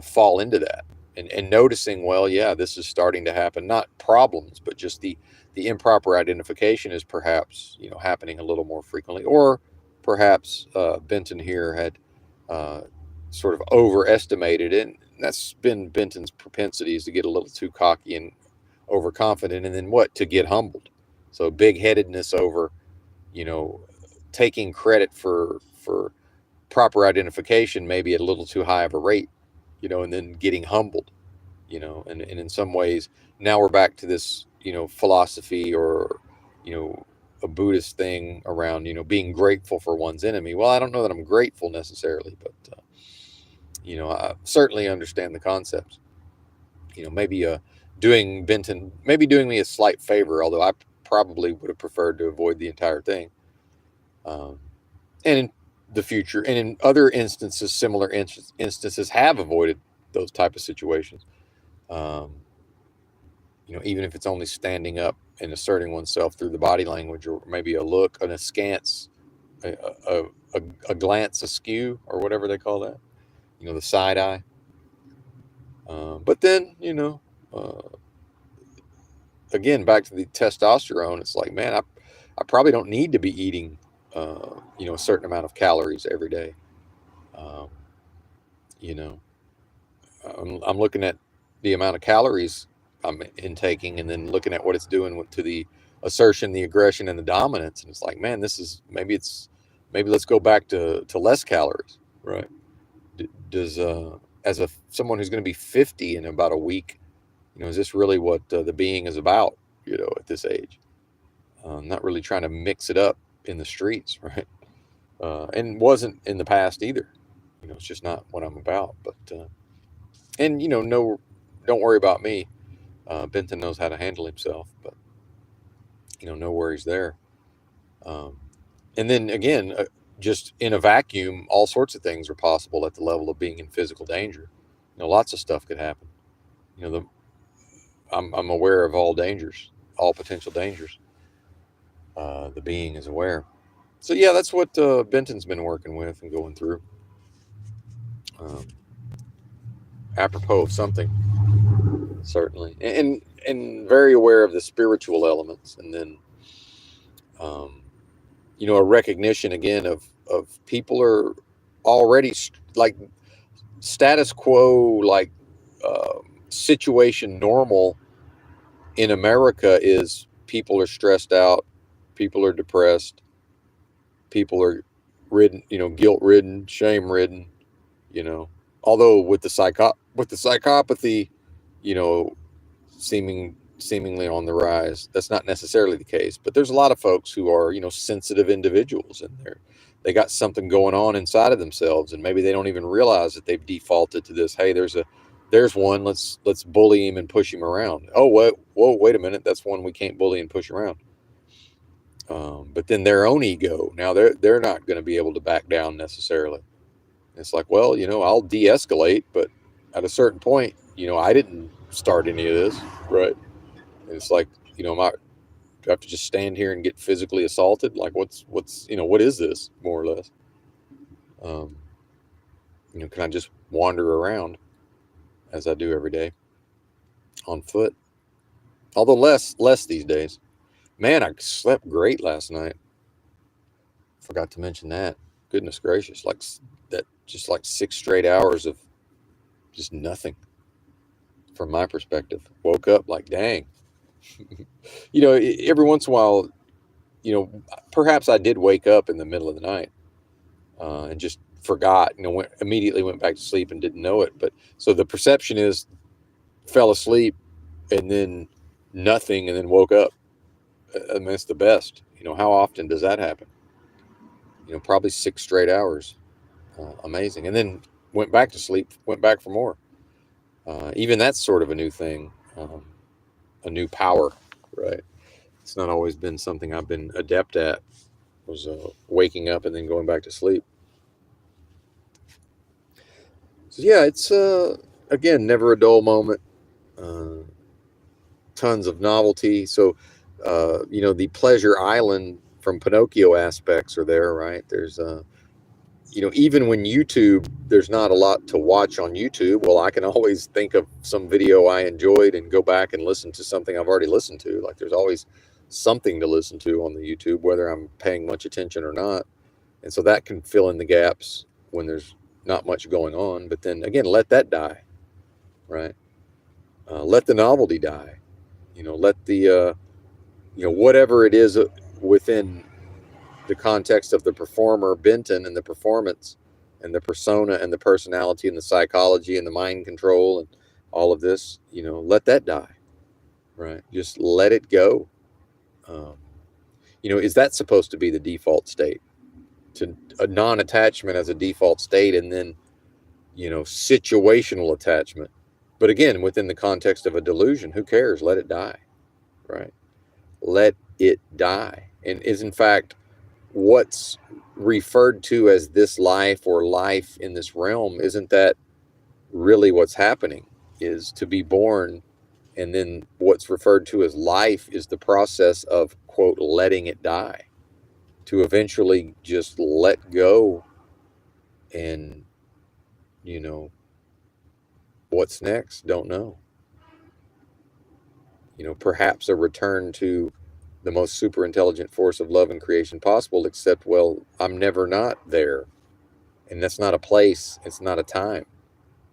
A: fall into that, and noticing, well, yeah, this is starting to happen. Not problems, but just the improper identification is perhaps, happening a little more frequently. Or perhaps Benton here had sort of overestimated it. And that's been Benton's propensities, to get a little too cocky and overconfident, and then what? To get humbled. So big-headedness over, you know, taking credit for proper identification, maybe at a little too high of a rate, and then getting humbled, and in some ways, now we're back to this, philosophy, or, a Buddhist thing around, being grateful for one's enemy. Well, I don't know that I'm grateful necessarily, but, I certainly understand the concepts. Maybe doing Benton, maybe doing me a slight favor, although I probably would have preferred to avoid the entire thing. And in the future, and in other instances, similar instances, have avoided those type of situations. Um, even if it's only standing up and asserting oneself through the body language, or maybe a look, an askance, a, a, a glance askew, or whatever they call that. The side eye. But then, uh, again, back to the testosterone, it's like, man, I probably don't need to be eating, a certain amount of calories every day. Um, you know, I'm looking at the amount of calories I'm intaking, and then looking at what it's doing to the assertion, the aggression, and the dominance. And it's like, man, maybe let's go back to less calories, right? Does as someone who's going to be 50 in about a week, is this really what the being is about? At this age, not really trying to mix it up in the streets, right? And wasn't in the past either. It's just not what I'm about. But and no, don't worry about me. Benton knows how to handle himself, but no worries there. Um, and then again, just in a vacuum, all sorts of things are possible at the level of being in physical danger. Lots of stuff could happen. I'm aware of all dangers, all potential dangers. The being is aware. So yeah, that's what Benton's been working with and going through. Um, Apropos of something, certainly, and very aware of the spiritual elements, and then um, a recognition again of people are already like status quo, like situation normal in America is people are stressed out, people are depressed, people are ridden, guilt ridden, shame ridden, you know. Although with the psychopathy, you know, seemingly on the rise, that's not necessarily the case. But there's a lot of folks who are, sensitive individuals, and they got something going on inside of themselves, and maybe they don't even realize that they've defaulted to this. Hey, there's one. Let's bully him and push him around. Oh, whoa, wait a minute. That's one we can't bully and push around. But then their own ego, now they're not going to be able to back down necessarily. It's like, well, I'll de-escalate, but at a certain point, I didn't start any of this, right? And it's like, do I have to just stand here and get physically assaulted? Like, what is this, more or less? Can I just wander around as I do every day? on foot. Although less these days. Man, I slept great last night. Forgot to mention that. Goodness gracious, like that, just like 6 straight hours of just nothing from my perspective. Woke up like, dang. Every once in a while, perhaps I did wake up in the middle of the night and just forgot. Immediately went back to sleep and didn't know it. But so the perception is fell asleep and then nothing and then woke up. I mean, it's the best. How often does that happen? Probably 6 straight hours. Amazing. And then went back to sleep, went back for more. Even that's sort of a new thing, a new power, right? It's not always been something I've been adept at, was waking up and then going back to sleep. So yeah, it's, again, never a dull moment. Tons of novelty. So, the Pleasure Island from Pinocchio aspects are there, right? There's, even when there's not a lot to watch on YouTube. Well, I can always think of some video I enjoyed and go back and listen to something I've already listened to. Like there's always something to listen to on the YouTube, whether I'm paying much attention or not. And so that can fill in the gaps when there's not much going on. But then again, let that die, right? Let the novelty die. Let the, whatever it is within the context of the performer, Benton, and the performance and the persona and the personality and the psychology and the mind control and all of this, let that die, right? Just let it go. Um, is that supposed to be the default state? To a non-attachment as a default state, and then, situational attachment. But again, within the context of a delusion, who cares? Let it die, right? Let it die. And is in fact what's referred to as this life or life in this realm, isn't that really what's happening? Is to be born, and then what's referred to as life is the process of, quote, letting it die, to eventually just let go. And what's next? Don't know. Perhaps a return to the most super intelligent force of love and creation possible, except, well, I'm never not there. And that's not a place, it's not a time.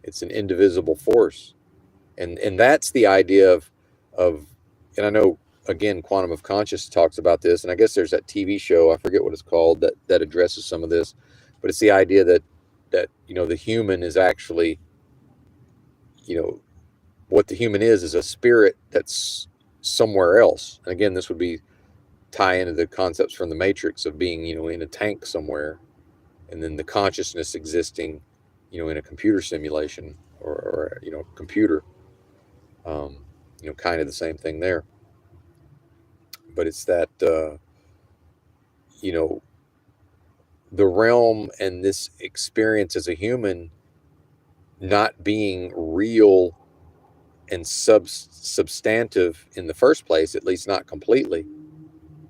A: It's an indivisible force. And that's the idea of and I know, again, Quantum of Conscious talks about this, and I guess there's that TV show, I forget what it's called, that addresses some of this, but it's the idea that the human is actually, what the human is a spirit that's somewhere else. And again, this would be tie into the concepts from the Matrix of being, in a tank somewhere, and then the consciousness existing, in a computer simulation or computer. Kind of the same thing there. But it's that, the realm and this experience as a human not being real and substantive in the first place, at least not completely,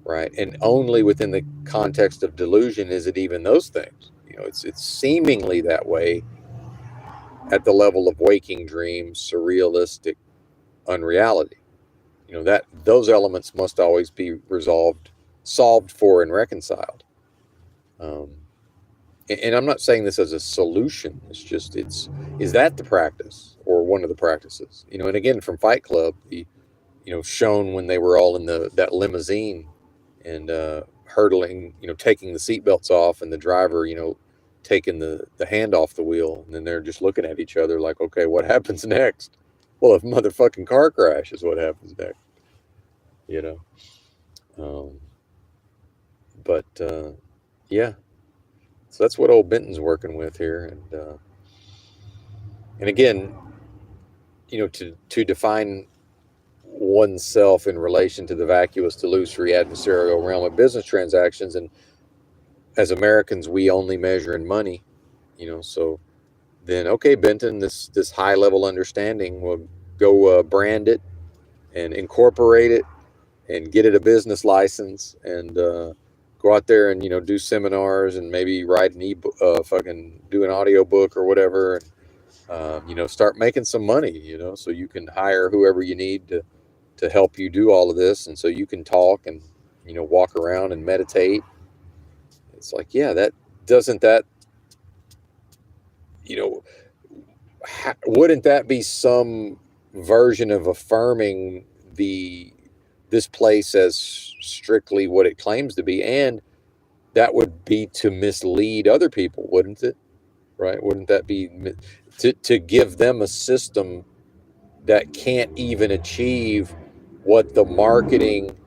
A: right? And only within the context of delusion is it even those things. It's seemingly that way at the level of waking dreams, surrealistic unreality. That those elements must always be solved for, and reconciled. And I'm not saying this as a solution. It's just, is that the practice or one of the practices? And again, from Fight Club, shown when they were all in that limousine and hurtling, taking the seatbelts off, and the driver, taking the hand off the wheel, and then they're just looking at each other like, okay, what happens next? Well, a motherfucking car crash is what happens next, you know. But yeah, so that's what old Benton's working with here, and again, to define oneself in relation to the vacuous, delusory, adversarial realm of business transactions, and as Americans, we only measure in money, so then, okay, Benton, this high level understanding, will go brand it and incorporate it and get it a business license, and go out there and do seminars, and maybe write an fucking do an audio book or whatever, Start making some money, so you can hire whoever you need to help you do all of this. And so you can talk and, walk around and meditate. It's like, yeah, that doesn't that, you know, wouldn't that be some version of affirming the this place as strictly what it claims to be? And that would be to mislead other people, wouldn't it? Right? Wouldn't that be to give them a system that can't even achieve what the marketing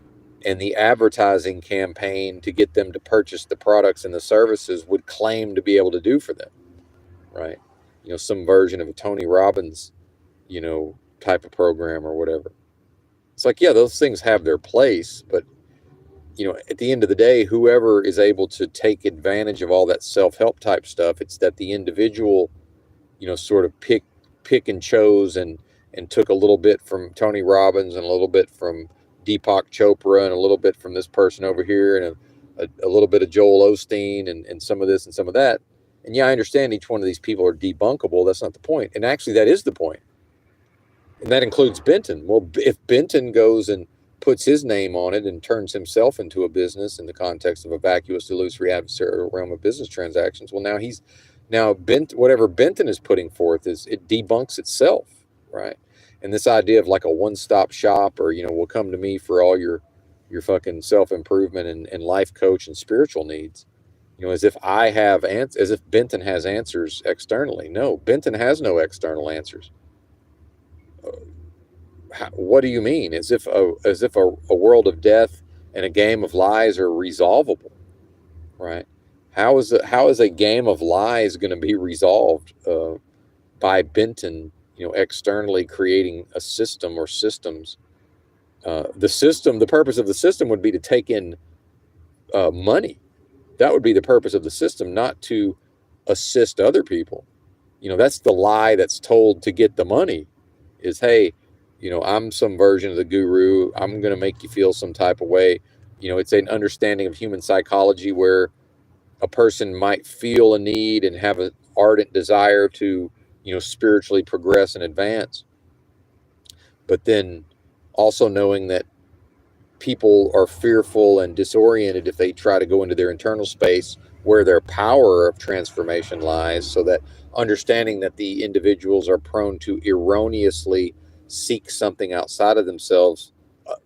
A: and the advertising campaign to get them to purchase the products and the services would claim to be able to do for them, right? Some version of a Tony Robbins, type of program or whatever. It's like, yeah, those things have their place, but at the end of the day, whoever is able to take advantage of all that self-help type stuff, it's that the individual, sort of pick and chose and took a little bit from Tony Robbins and a little bit from Deepak Chopra and a little bit from this person over here and a little bit of Joel Osteen and some of this and some of that. And yeah, I understand each one of these people are debunkable. That's not the point. And actually, that is the point. And that includes Benton. Well, if Benton goes and puts his name on it and turns himself into a business in the context of a vacuous, illusory adversarial realm of business transactions, well, now whatever Benton is putting forth it debunks itself, right? And this idea of like a one-stop shop, or will come to me for all your fucking self-improvement and life coach and spiritual needs, as if as if Benton has answers externally. No, Benton has no external answers. What do you mean? As if a world of death and a game of lies are resolvable, right? How is a game of lies going to be resolved by Benton, externally creating a system or systems? The purpose of the system would be to take in money. That would be the purpose of the system, not to assist other people. That's the lie that's told to get the money. Is, hey, I'm some version of the guru. I'm going to make you feel some type of way. It's an understanding of human psychology where a person might feel a need and have an ardent desire to, spiritually progress and advance. But then also knowing that people are fearful and disoriented if they try to go into their internal space where their power of transformation lies, so that understanding that the individuals are prone to erroneously seek something outside of themselves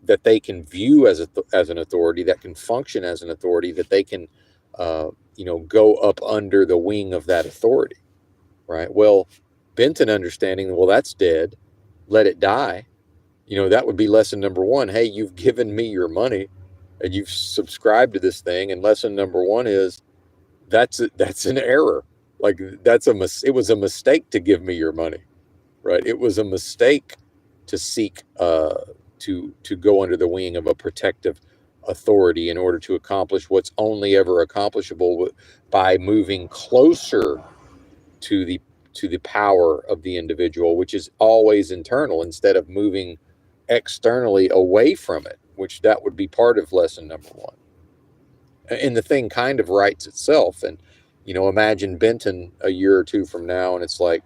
A: that they can view as an authority, that can function as an authority, that they can go up under the wing of that authority, right? Well, Benton understanding, well, that's dead, let it die. That would be lesson number one. Hey, you've given me your money and you've subscribed to this thing. And lesson number one is that's an error. Like it was a mistake to give me your money, right? It was a mistake to seek to go under the wing of a protective authority in order to accomplish what's only ever accomplishable by moving closer to the power of the individual, which is always internal, instead of moving externally away from it, which that would be part of lesson number one. And the thing kind of writes itself. And imagine Benton a year or two from now and it's like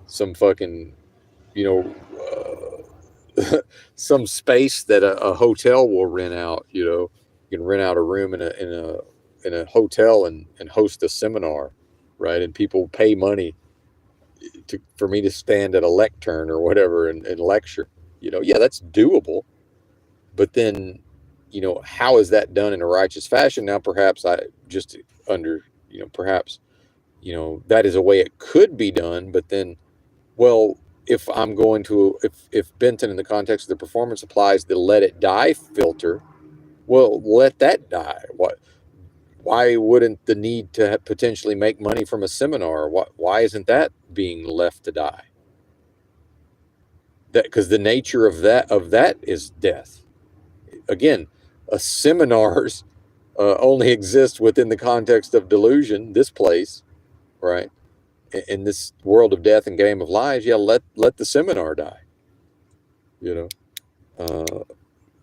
A: some fucking some space that a hotel will rent out. You can rent out a room in a hotel and host a seminar, right? And people pay money for me to stand at a lectern or whatever and lecture. Yeah, that's doable. But then, how is that done in a righteous fashion? Now, perhaps perhaps, that is a way it could be done. But then, well, if Benton in the context of the performance applies the let it die filter, well, let that die. Why wouldn't the need to potentially make money from a seminar? Why isn't that being left to die? Because the nature of that is death. Again, seminars only exist within the context of delusion. This place, right, in this world of death and game of lies, yeah, let the seminar die.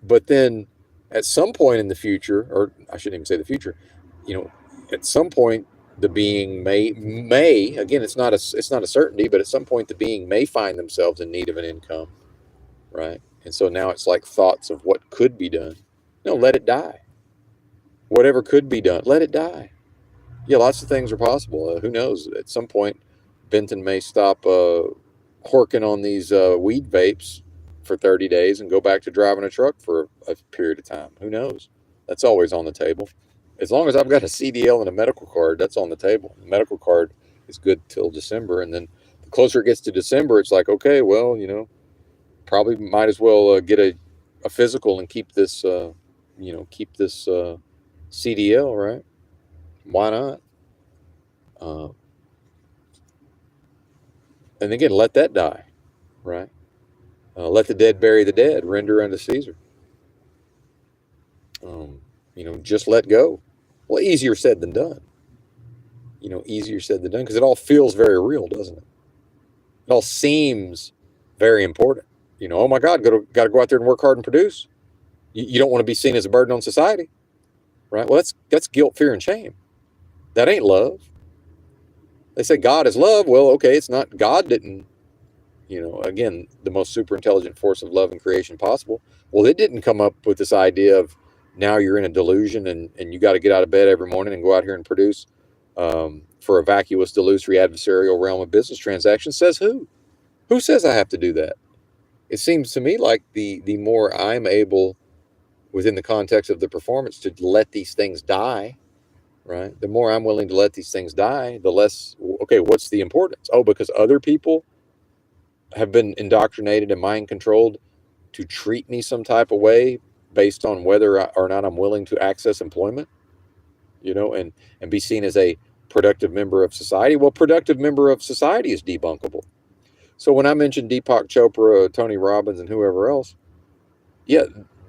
A: But then at some point in the future, or I shouldn't even say the future, at some point the being may again, it's not a certainty, but at some point the being may find themselves in need of an income, right? And so now it's like thoughts of what could be done. No, let it die. Whatever could be done, let it die. Yeah, lots of things are possible. Who knows? At some point, Benton may stop horking on these weed vapes for 30 days and go back to driving a truck for a period of time. Who knows? That's always on the table. As long as I've got a CDL and a medical card, that's on the table. The medical card is good till December. And then the closer it gets to December, it's like, okay, well, probably might as well get a physical and keep this, CDL, right? Why not? Uh, and again, let that die, right? Let the dead bury the dead. Render unto Caesar. Just let go. Well, easier said than done. Easier said than done because it all feels very real, doesn't it? It all seems very important. Oh my God, got to go out there and work hard and produce. You don't want to be seen as a burden on society, right? Well, that's guilt, fear, and shame. That ain't love. They say God is love. Well, okay, it's not. God didn't, again, the most super intelligent force of love and creation possible. Well, it didn't come up with this idea of now you're in a delusion and you got to get out of bed every morning and go out here and produce for a vacuous, delusory, adversarial realm of business transactions. Says who? Who says I have to do that? It seems to me like the more I'm able, within the context of the performance, to let these things die, right? The more I'm willing to let these things die, the less, okay, what's the importance? Oh, because other people have been indoctrinated and mind controlled to treat me some type of way based on whether or not I'm willing to access employment, and be seen as a productive member of society. Well, productive member of society is debunkable. So when I mentioned Deepak Chopra, Tony Robbins, and whoever else, yeah,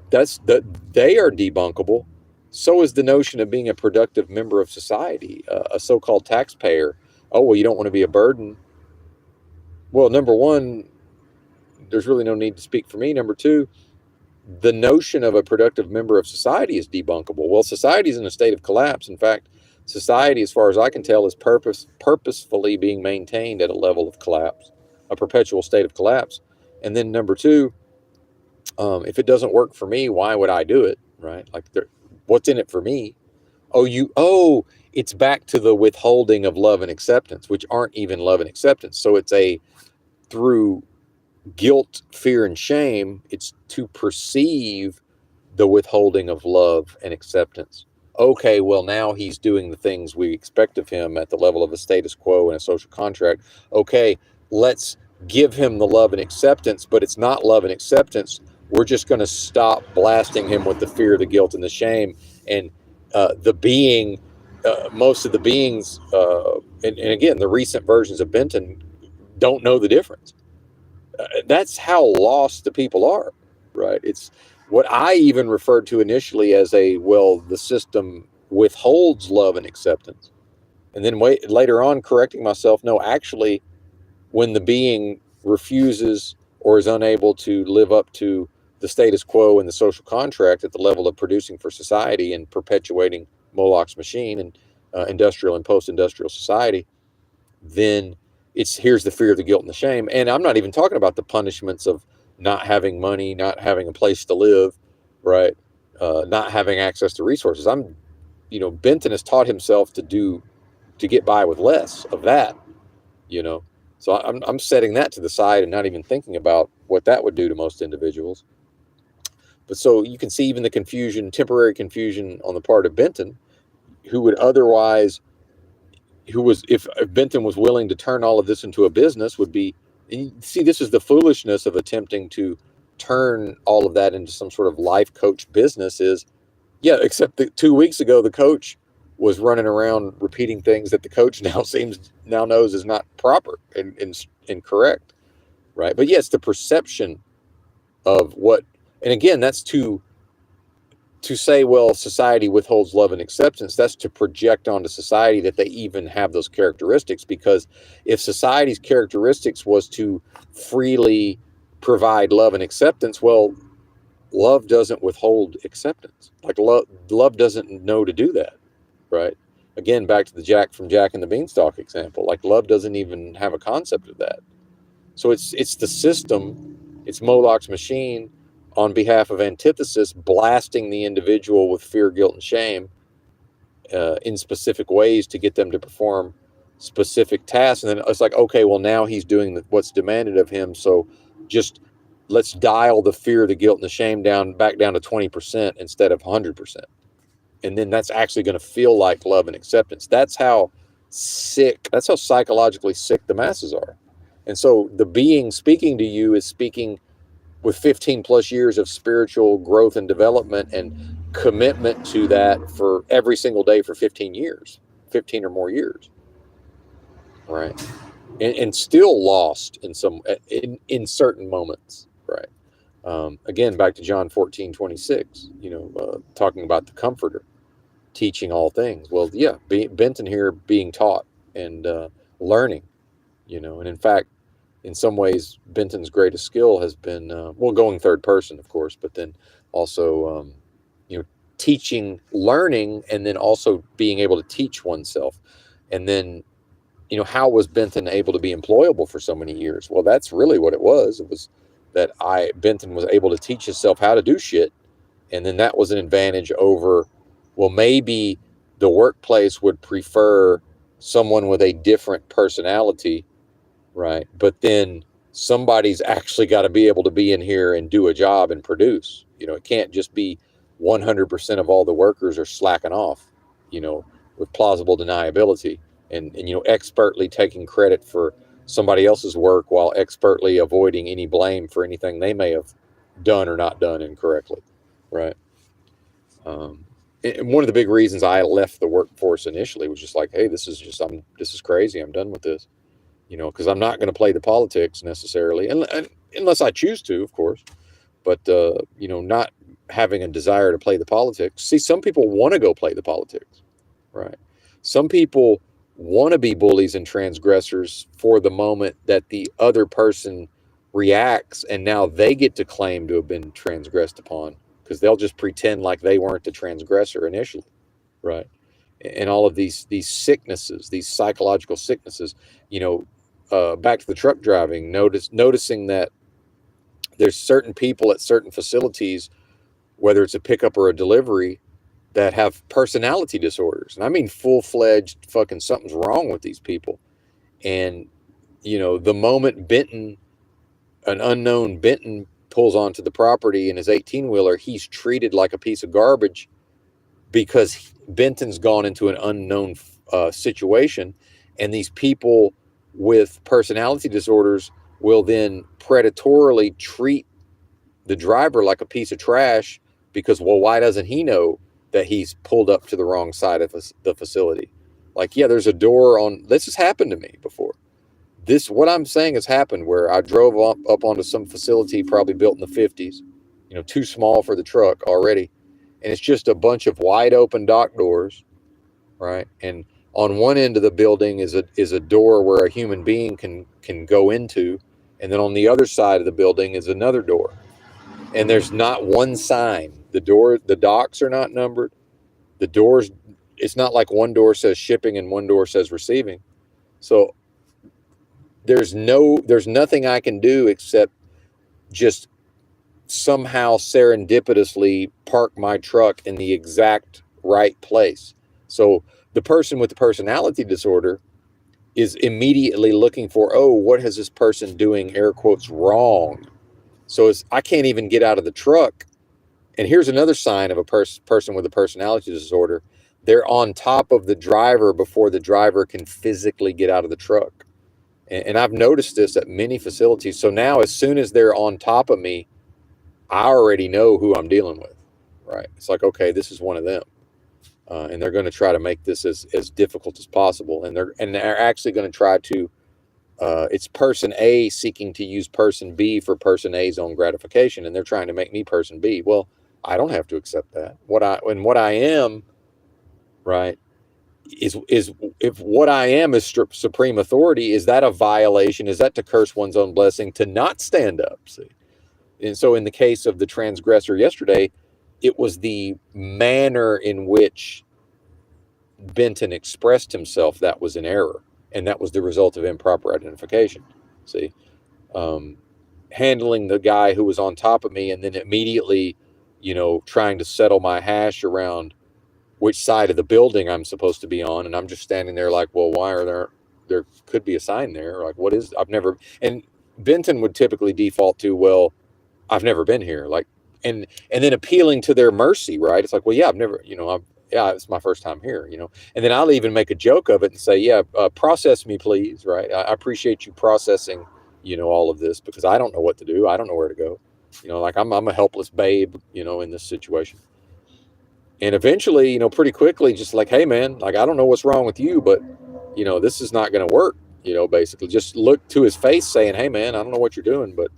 A: they are debunkable. So is the notion of being a productive member of society, a so-called taxpayer. Oh, well, you don't want to be a burden. Well, number one, there's really no need to speak for me. Number two, the notion of a productive member of society is debunkable. Well, society is in a state of collapse. In fact, society, as far as I can tell, is purposefully being maintained at a level of collapse, a perpetual state of collapse. And then number two, if it doesn't work for me, why would I do it? Right? Like, what's in it for me? It's back to the withholding of love and acceptance, which aren't even love and acceptance. So it's through guilt, fear, and shame, it's to perceive the withholding of love and acceptance. Okay, well, now he's doing the things we expect of him at the level of a status quo and a social contract. Okay, let's give him the love and acceptance, but it's not love and acceptance. We're just going to stop blasting him with the fear, the guilt, and the shame. And most of the beings, and again, the recent versions of Benton don't know the difference. That's how lost the people are, right? It's what I even referred to initially as the system withholds love and acceptance. And then later on correcting myself, no, actually, when the being refuses or is unable to live up to the status quo and the social contract at the level of producing for society and perpetuating Moloch's machine and industrial and post-industrial society, then here's the fear, the guilt, and the shame. And I'm not even talking about the punishments of not having money, not having a place to live, right? Not having access to resources. Benton has taught himself to get by with less of that, So I'm setting that to the side and not even thinking about what that would do to most individuals. But so you can see even the confusion, temporary confusion on the part of Benton, who would otherwise, if Benton was willing to turn all of this into a business, would be, see, this is the foolishness of attempting to turn all of that into some sort of life coach business except that 2 weeks ago, the coach was running around repeating things that the coach now knows is not proper and incorrect. Right. But yes, the perception of what, and again, that's to say, well, society withholds love and acceptance. That's to project onto society that they even have those characteristics, because if society's characteristics was to freely provide love and acceptance, well, love doesn't withhold acceptance. Like love doesn't know to do that, right? again, back to the Jack and the Beanstalk example. Like love doesn't even have a concept of that. So it's the system, it's Moloch's machine on behalf of antithesis, blasting the individual with fear, guilt, and shame in specific ways to get them to perform specific tasks. And then it's like, okay, well, now he's doing what's demanded of him. So just let's dial the fear, the guilt, and the shame back down to 20% instead of 100%. And then that's actually going to feel like love and acceptance. That's how psychologically sick the masses are. And so the being speaking to you is speaking with 15 plus years of spiritual growth and development and commitment to that for every single day for 15 years, 15 or more years. Right. And still lost in certain moments. Right. Again, back to John 14:26, talking about the comforter teaching all things. Well, yeah, Benton here being taught and learning, and in fact, in some ways, Benton's greatest skill has been, going third person, of course, but then also, teaching, learning, and then also being able to teach oneself. And then, how was Benton able to be employable for so many years? Well, that's really what it was. It was that Benton was able to teach himself how to do shit. And then that was an advantage over, well, maybe the workplace would prefer someone with a different personality. Right. But then somebody's actually got to be able to be in here and do a job and produce. It can't just be 100% of all the workers are slacking off, with plausible deniability and expertly taking credit for somebody else's work while expertly avoiding any blame for anything they may have done or not done incorrectly. Right. And one of the big reasons I left the workforce initially was just like, hey, this is crazy. I'm done with this. Because I'm not going to play the politics necessarily, and unless I choose to, of course. But not having a desire to play the politics. See, some people want to go play the politics, right? Some people want to be bullies and transgressors for the moment that the other person reacts, and now they get to claim to have been transgressed upon because they'll just pretend like they weren't the transgressor initially, right? And all of these sicknesses, these psychological sicknesses, back to the truck driving, noticing that there's certain people at certain facilities, whether it's a pickup or a delivery, that have personality disorders. And I mean full-fledged fucking something's wrong with these people. And, the moment an unknown Benton pulls onto the property in his 18-wheeler, he's treated like a piece of garbage because Benton's gone into an unknown situation. And these people with personality disorders will then predatorily treat the driver like a piece of trash because, well, why doesn't he know that he's pulled up to the wrong side of the facility? Like, yeah, there's a door on. This has happened to me before. What I'm saying has happened where I drove up onto some facility probably built in the 50s, too small for the truck already. And it's just a bunch of wide open dock doors, right? And on one end of the building is a door where a human being can go into, and then on the other side of the building is another door. And there's not one sign. The docks are not numbered. The doors, it's not like one door says shipping and one door says receiving. So there's nothing I can do except just somehow serendipitously park my truck in the exact right place. So the person with the personality disorder is immediately looking for, oh, what is this person doing, air quotes, wrong? So I can't even get out of the truck. And here's another sign of a person with a personality disorder. They're on top of the driver before the driver can physically get out of the truck. And I've noticed this at many facilities. So now as soon as they're on top of me, I already know who I'm dealing with, right? It's like, okay, this is one of them. And they're going to try to make this as difficult as possible. And they're actually going to try to, it's person A seeking to use person B for person A's own gratification. And they're trying to make me person B. Well, I don't have to accept that. What I am, right, is if what I am is supreme authority, is that a violation? Is that to curse one's own blessing, to not stand up? See? And so in the case of the transgressor yesterday, it was the manner in which Benton expressed himself, that was an error, and that was the result of improper identification. See, um, handling the guy who was on top of me, and then immediately, trying to settle my hash around which side of the building I'm supposed to be on, and I'm just standing there like, well, why are there could be a sign there? Like, what is? I've never. And Benton would typically default to, well, I've never been here, like, and then appealing to their mercy, right? It's like, well, yeah, I've never, yeah, it's my first time here, and then I'll even make a joke of it and say, yeah, process me, please, right? I appreciate you processing, all of this, because I don't know what to do, I don't know where to go, like I'm a helpless babe, in this situation. And eventually, pretty quickly, just like, hey, man, like, I don't know what's wrong with you, but this is not going to work. Basically, just look to his face, saying, hey, man, I don't know what you're doing, but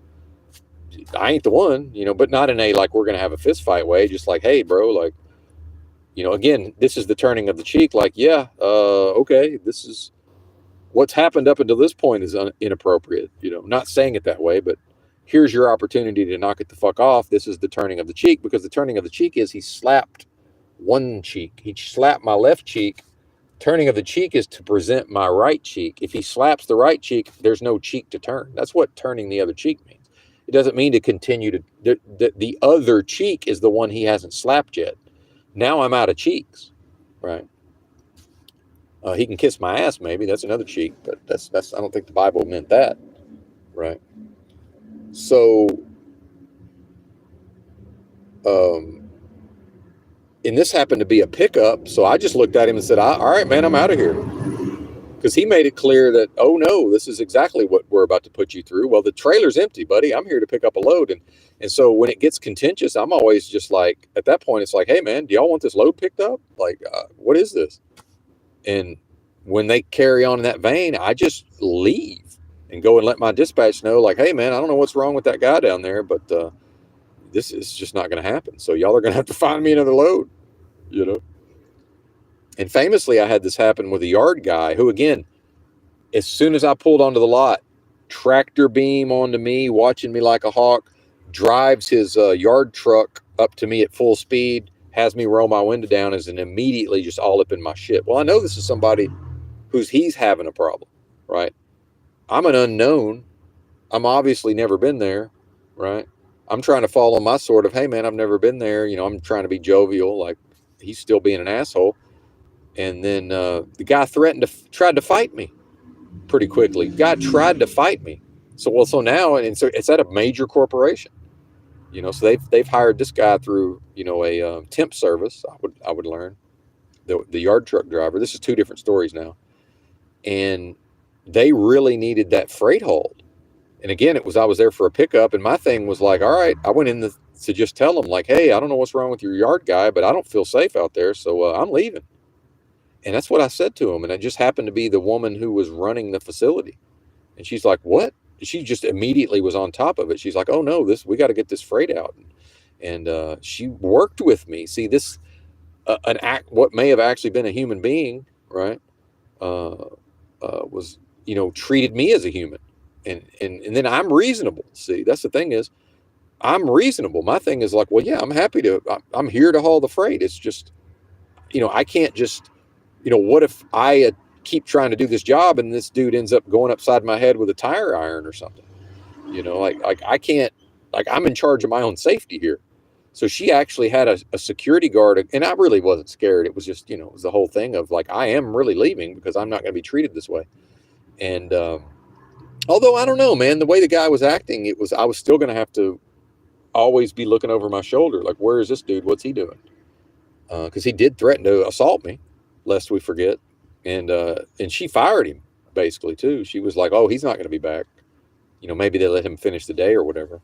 A: I ain't the one, but not in a like we're gonna have a fist fight way. Just like, hey, bro, like, again, this is the turning of the cheek. Like, yeah, okay, this is what's happened up until this point is inappropriate. Not saying it that way, but here's your opportunity to knock it the fuck off. This is the turning of the cheek, because the turning of the cheek is he slapped one cheek. He slapped my left cheek. Turning of the cheek is to present my right cheek. If he slaps the right cheek, there's no cheek to turn. That's what turning the other cheek means. It doesn't mean to continue to. The other cheek is the one he hasn't slapped yet. Now I'm out of cheeks, right? He can kiss my ass, maybe. That's another cheek, but that's. I don't think the Bible meant that, right? So, and this happened to be a pickup, so I just looked at him and said, all right, man, I'm out of here. Because he made it clear that, oh, no, this is exactly what we're about to put you through. Well, the trailer's empty, buddy. I'm here to pick up a load. And so when it gets contentious, I'm always just like, at that point, it's like, hey, man, do y'all want this load picked up? Like, what is this? And when they carry on in that vein, I just leave and go and let my dispatch know, like, hey, man, I don't know what's wrong with that guy down there, but this is just not going to happen. So y'all are going to have to find me another load, And famously, I had this happen with a yard guy who, again, as soon as I pulled onto the lot, tractor beam onto me, watching me like a hawk, drives his yard truck up to me at full speed, has me roll my window down, and immediately just all up in my shit. Well, I know this is somebody he's having a problem, right? I'm an unknown. I'm obviously never been there, right? I'm trying to follow my sort of, hey, man, I've never been there. I'm trying to be jovial, like he's still being an asshole. And then the guy tried to fight me pretty quickly. Guy tried to fight me. So now, and so it's at a major corporation, so they've hired this guy through, a temp service. I would learn the yard truck driver. This is two different stories now. And they really needed that freight hauled. And again, I was there for a pickup, and my thing was like, all right, I went in to just tell them like, hey, I don't know what's wrong with your yard guy, but I don't feel safe out there. So I'm leaving. And that's what I said to him. And it just happened to be the woman who was running the facility. And she's like, what? She just immediately was on top of it. She's like, oh no, we got to get this freight out. And she worked with me. See, this, what may have actually been a human being, right? Was, treated me as a human. And then I'm reasonable. See, that's the thing is, I'm reasonable. My thing is like, well, yeah, I'm here to haul the freight. It's just, I can't just, what if I keep trying to do this job and this dude ends up going upside my head with a tire iron or something? Like I can't, like I'm in charge of my own safety here. So she actually had a security guard, and I really wasn't scared. It was just, it was the whole thing of like, I am really leaving because I'm not going to be treated this way. And although I don't know, man, the way the guy was acting, I was still going to have to always be looking over my shoulder. Like, where is this dude? What's he doing? Because he did threaten to assault me, lest we forget. And she fired him basically too. She was like, oh, he's not going to be back. Maybe they let him finish the day or whatever.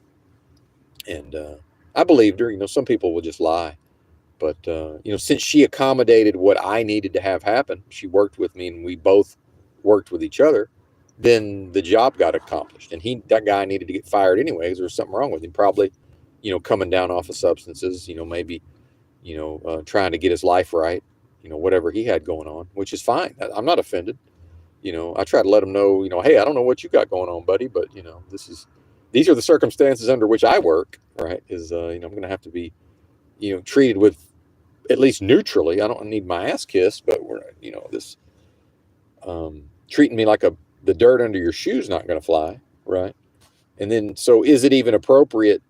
A: And I believed her. Some people will just lie. But, since she accommodated what I needed to have happen, she worked with me and we both worked with each other, then the job got accomplished. And that guy needed to get fired anyway because there was something wrong with him. Probably, coming down off of substances, maybe, trying to get his life right, whatever he had going on, which is fine. I'm not offended. I try to let him know, hey, I don't know what you got going on, buddy, but, these are the circumstances under which I work, right? I'm going to have to be, treated with at least neutrally. I don't need my ass kissed, but we're, this treating me like the dirt under your shoe's not going to fly, right? And then, so is it even appropriate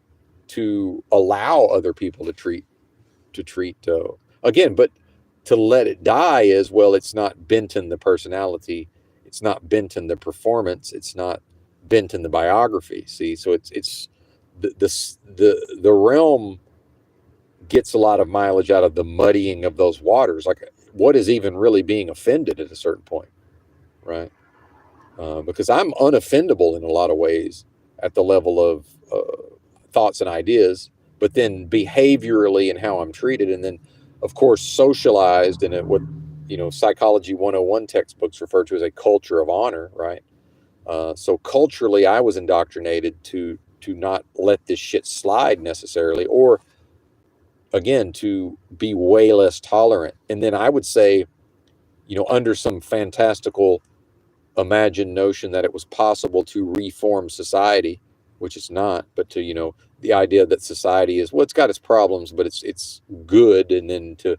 A: to allow other people to treat again? But to let it die is, well, it's not bent in the personality, it's not bent in the performance, it's not bent in the biography. See, so it's the realm gets a lot of mileage out of the muddying of those waters. Like, what is even really being offended at a certain point, right? Because I'm unoffendable in a lot of ways at the level of thoughts and ideas, but then behaviorally and how I'm treated, and then of course socialized in what psychology 101 textbooks refer to as a culture of honor, right? So culturally, I was indoctrinated to not let this shit slide necessarily, or again to be way less tolerant. And then I would say, under some fantastical imagined notion that it was possible to reform society, which it's not, but to the idea that society is, well, it's got its problems, but it's good, and then to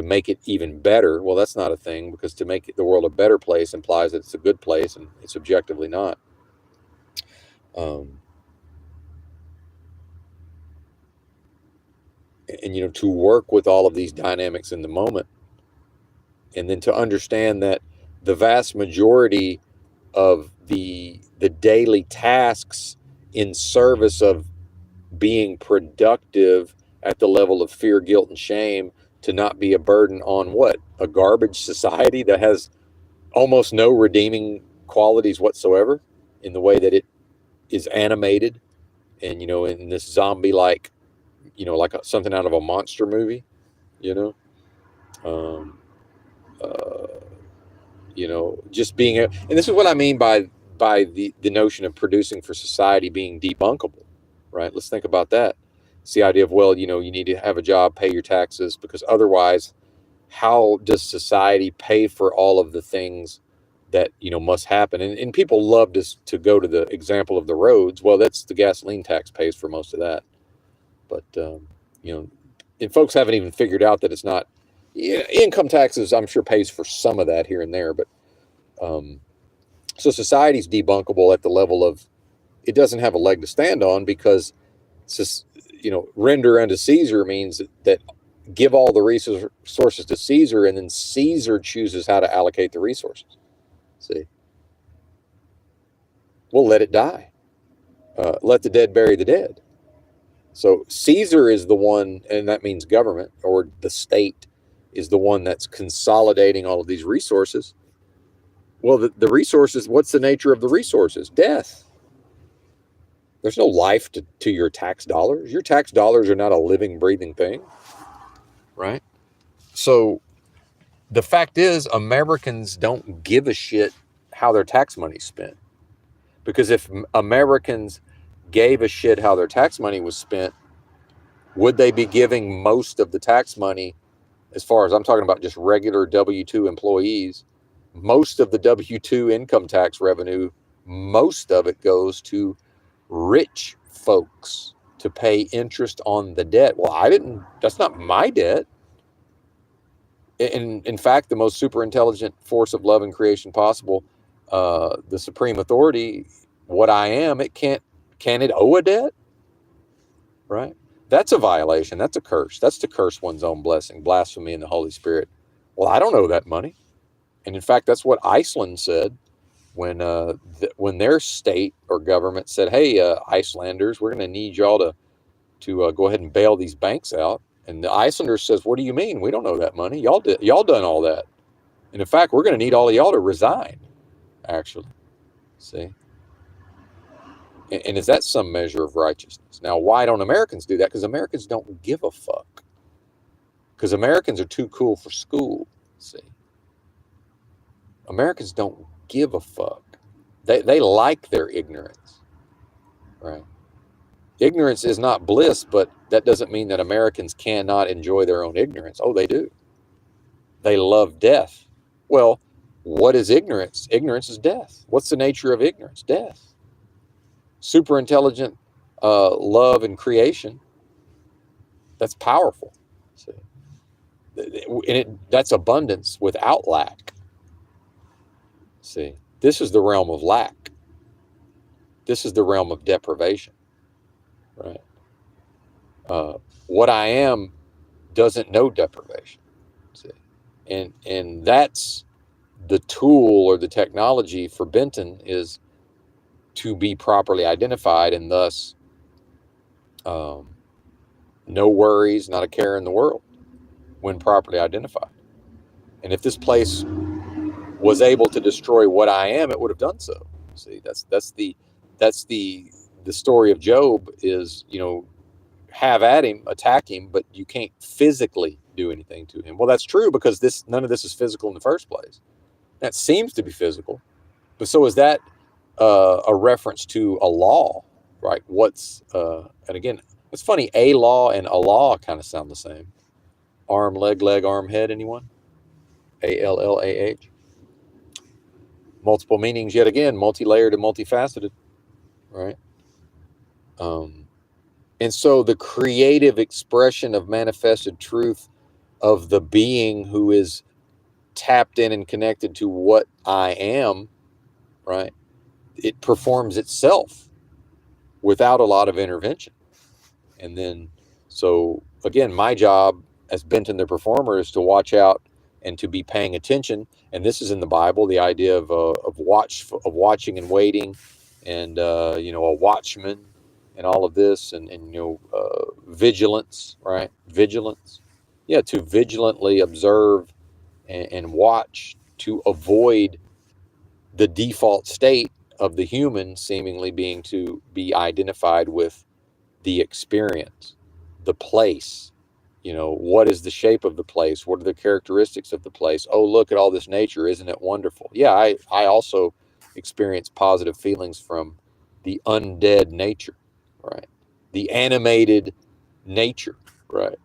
A: make it even better. Well, that's not a thing, because to make the world a better place implies that it's a good place, and it's objectively not. And to work with all of these dynamics in the moment, and then to understand that the vast majority of the daily tasks in service of being productive at the level of fear, guilt, and shame, to not be a burden on what? A garbage society that has almost no redeeming qualities whatsoever in the way that it is animated, and in this zombie like, like something out of a monster movie, you know um, uh, just being and this is what I mean by the notion of producing for society being debunkable, right? Let's think about that. It's the idea of, well, you need to have a job, pay your taxes, because otherwise, how does society pay for all of the things that must happen? And people love to go to the example of the roads. Well, that's the gasoline tax pays for most of that, but you know, and folks haven't even figured out that it's not. Yeah, income taxes, I'm sure, pays for some of that here and there, but um, so society's debunkable at the level of, it doesn't have a leg to stand on, because render unto Caesar means that give all the resources to Caesar, and then Caesar chooses how to allocate the resources. See, we'll let it die. Let the dead bury the dead. So Caesar is the one, and that means government or the state is the one that's consolidating all of these resources. Well, the resources, what's the nature of the resources? Death. There's no life to your tax dollars. Your tax dollars are not a living, breathing thing, right? So the fact is, Americans don't give a shit how their tax money's spent. Because if Americans gave a shit how their tax money was spent, would they be giving most of the tax money, as far as I'm talking about just regular W-2 employees, most of the W-2 income tax revenue, most of it goes to rich folks to pay interest on the debt. Well, that's not my debt. In fact, the most super intelligent force of love and creation possible, the supreme authority, what I am, can it owe a debt? Right? That's a violation. That's a curse. That's to curse one's own blessing, blasphemy in the Holy Spirit. Well, I don't owe that money. And in fact, that's what Iceland said when their state or government said, "Hey, Icelanders, we're going to need y'all to go ahead and bail these banks out." And the Icelanders says, "What do you mean? We don't owe that money. Y'all done all that. And in fact, we're going to need all of y'all to resign." Actually, see, and is that some measure of righteousness? Now, why don't Americans do that? Because Americans don't give a fuck. Because Americans are too cool for school. See, Americans don't give a fuck. They like their ignorance, right? Ignorance is not bliss, but that doesn't mean that Americans cannot enjoy their own ignorance. Oh, they do. They love death. Well, what is ignorance? Ignorance is death. What's the nature of ignorance? Death. Super intelligent love and creation. That's powerful. See? That's abundance without lack. See, this is the realm of lack. This is the realm of deprivation, right? What I am doesn't know deprivation. See, and that's the tool or the technology for Benton, is to be properly identified, and thus no worries, not a care in the world when properly identified. And if this place was able to destroy what I am, it would have done so. See, that's the story of Job is, have at him, attack him, but you can't physically do anything to him. Well, that's true, because none of this is physical in the first place. That seems to be physical, but so is that a reference to a law, right? And again, it's funny, a law and a law kind of sound the same. Arm, leg, arm, head. Anyone? ALLAH. Multiple meanings yet again, multi-layered and multifaceted, right? And so the creative expression of manifested truth of the being who is tapped in and connected to what I am, right? It performs itself without a lot of intervention. And then, so again, my job as Benton the performer is to watch out and to be paying attention. And this is in the Bible, the idea of watching and waiting, and a watchman, and all of this, and vigilance, right? Vigilance, yeah, to vigilantly observe and watch, to avoid the default state of the human seemingly being to be identified with the experience, the place. What is the shape of the place? What are the characteristics of the place? Oh, look at all this nature. Isn't it wonderful? Yeah, I also experience positive feelings from the undead nature, right? The animated nature, right?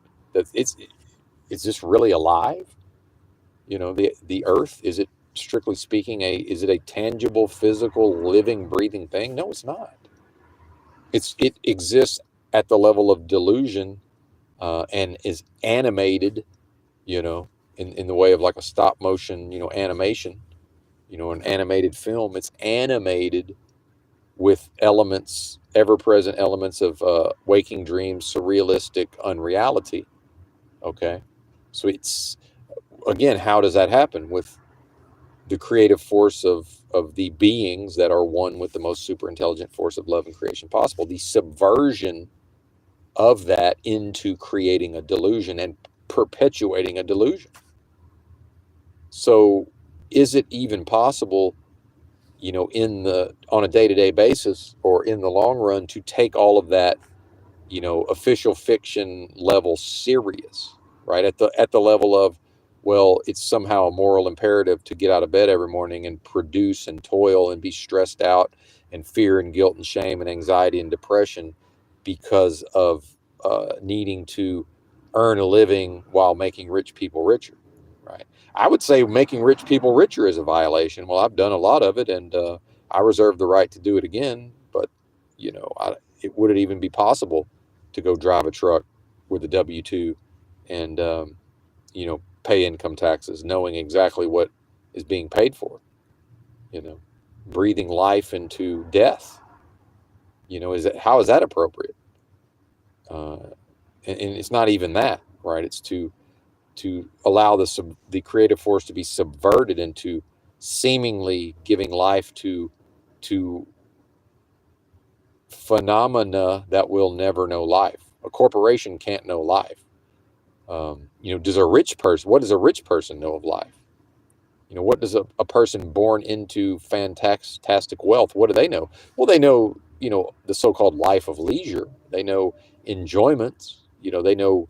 A: Is this really alive? The earth, is it, strictly speaking, is it a tangible, physical, living, breathing thing? No, it's not. It exists at the level of delusion, and is animated, in the way of like a stop motion, animation, an animated film. It's animated with elements, ever present elements of waking dreams, surrealistic unreality. Okay. So it's, again, how does that happen? With the creative force of the beings that are one with the most super intelligent force of love and creation possible. The subversion of that into creating a delusion and perpetuating a delusion. So is it even possible, on a day-to-day basis or in the long run, to take all of that, official fiction level serious, right? At the level of, well, it's somehow a moral imperative to get out of bed every morning and produce and toil and be stressed out and fear and guilt and shame and anxiety and depression because of needing to earn a living while making rich people richer, right? I would say making rich people richer is a violation. Well, I've done a lot of it, and I reserve the right to do it again. But would it even be possible to go drive a truck with a W-2 and pay income taxes, knowing exactly what is being paid for? Breathing life into death. How is that appropriate? And it's not even that, right? It's to allow the creative force to be subverted into seemingly giving life to phenomena that will never know life. A corporation can't know life. What does a rich person know of life? What does a person born into fantastic wealth, what do they know? Well, they know, the so-called life of leisure. They know enjoyments. They know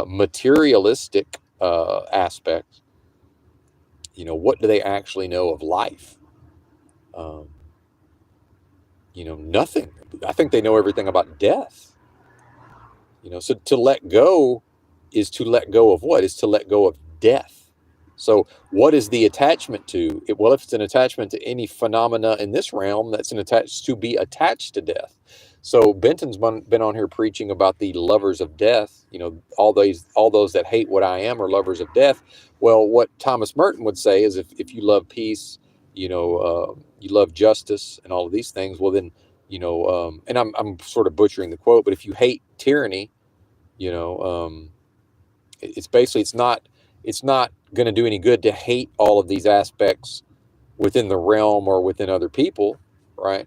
A: materialistic aspects. What do they actually know of life? Nothing. I think they know everything about death. So to let go is to let go of what? Is to let go of death. So what is the attachment to? Well, if it's an attachment to any phenomena in this realm, that's an attached to be attached to death. So Benton's been on here preaching about the lovers of death. All those that hate what I am are lovers of death. Well, what Thomas Merton would say is, if you love peace, you love justice and all of these things, well then, and I'm sort of butchering the quote, but if you hate tyranny, it's basically, it's not going to do any good to hate all of these aspects within the realm or within other people, right?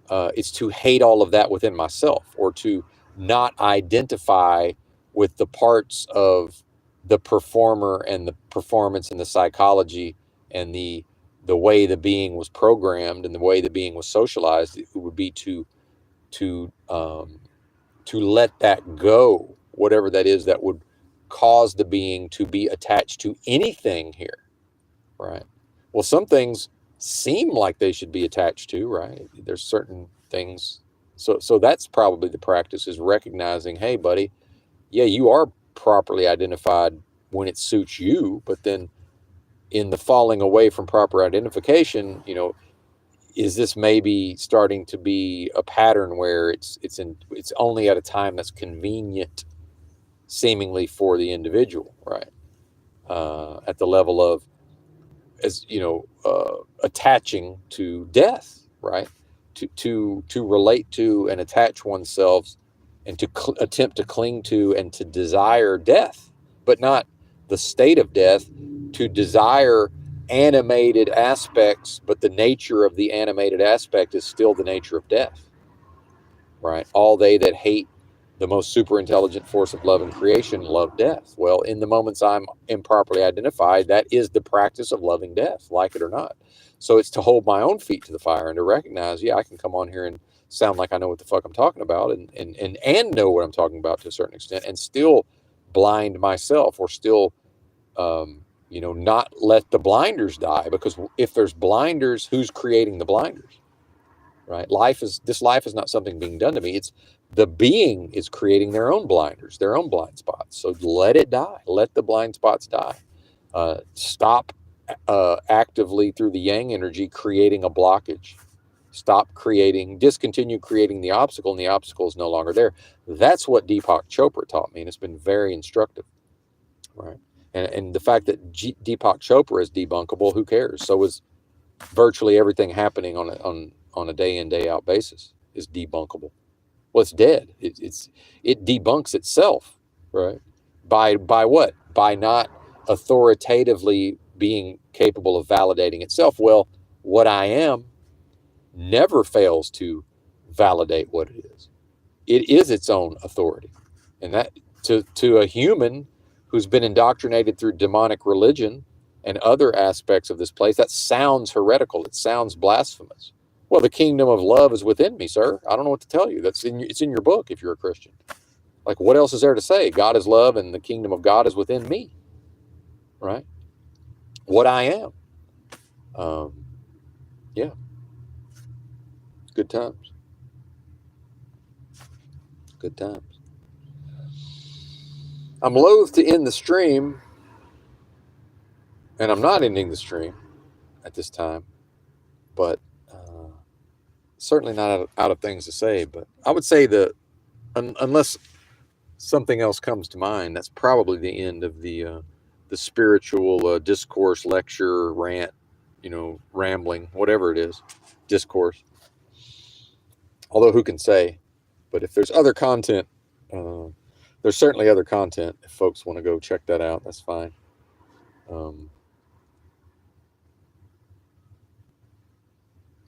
A: It's to hate all of that within myself, or to not identify with the parts of the performer and the performance and the psychology and the way the being was programmed and the way the being was socialized. It would be to let that go, whatever that is that would cause the being to be attached to anything here, right? Well, some things seem like they should be attached to, right? There's certain things. So that's probably the practice, is recognizing, hey, buddy, yeah, you are properly identified when it suits you, but then in the falling away from proper identification, is this maybe starting to be a pattern where it's only at a time that's convenient, seemingly, for the individual, right? At the level of, as attaching to death, right? To relate to and attach oneself, and to attempt to cling to and to desire death, but not the state of death. To desire animated aspects, but the nature of the animated aspect is still the nature of death, right? All they that hate the most super intelligent force of love and creation love death. Well, in the moments I'm improperly identified, that is the practice of loving death, like it or not. So it's to hold my own feet to the fire and to recognize, yeah, I can come on here and sound like I know what the fuck I'm talking about, and know what I'm talking about to a certain extent, and still blind myself, or still not let the blinders die. Because if there's blinders, who's creating the blinders? Right? This life is not something being done to me. It's the being is creating their own blinders, their own blind spots. So let it die. Let the blind spots die. Stop actively through the yang energy creating a blockage. Discontinue creating the obstacle, and the obstacle is no longer there. That's what Deepak Chopra taught me, and it's been very instructive, right? And the fact that Deepak Chopra is debunkable, who cares? So is virtually everything happening on a day in, day out basis is debunkable. Well, it's dead. It debunks itself, right? By what? By not authoritatively being capable of validating itself. Well, what I am never fails to validate what it is. It is its own authority. And that, to a human who's been indoctrinated through demonic religion and other aspects of this place, that sounds heretical. It sounds blasphemous. Well, the kingdom of love is within me, sir. I don't know what to tell you. It's in your book if you're a Christian. Like, what else is there to say? God is love, and the kingdom of God is within me, right? What I am. Yeah. Good times. Good times. I'm loath to end the stream, and I'm not ending the stream at this time, but certainly not out of things to say. But I would say that unless something else comes to mind, that's probably the end of the spiritual discourse, lecture, rant, rambling, whatever it is, discourse. Although who can say? But if there's other content, there's certainly other content. If folks want to go check that out, that's fine.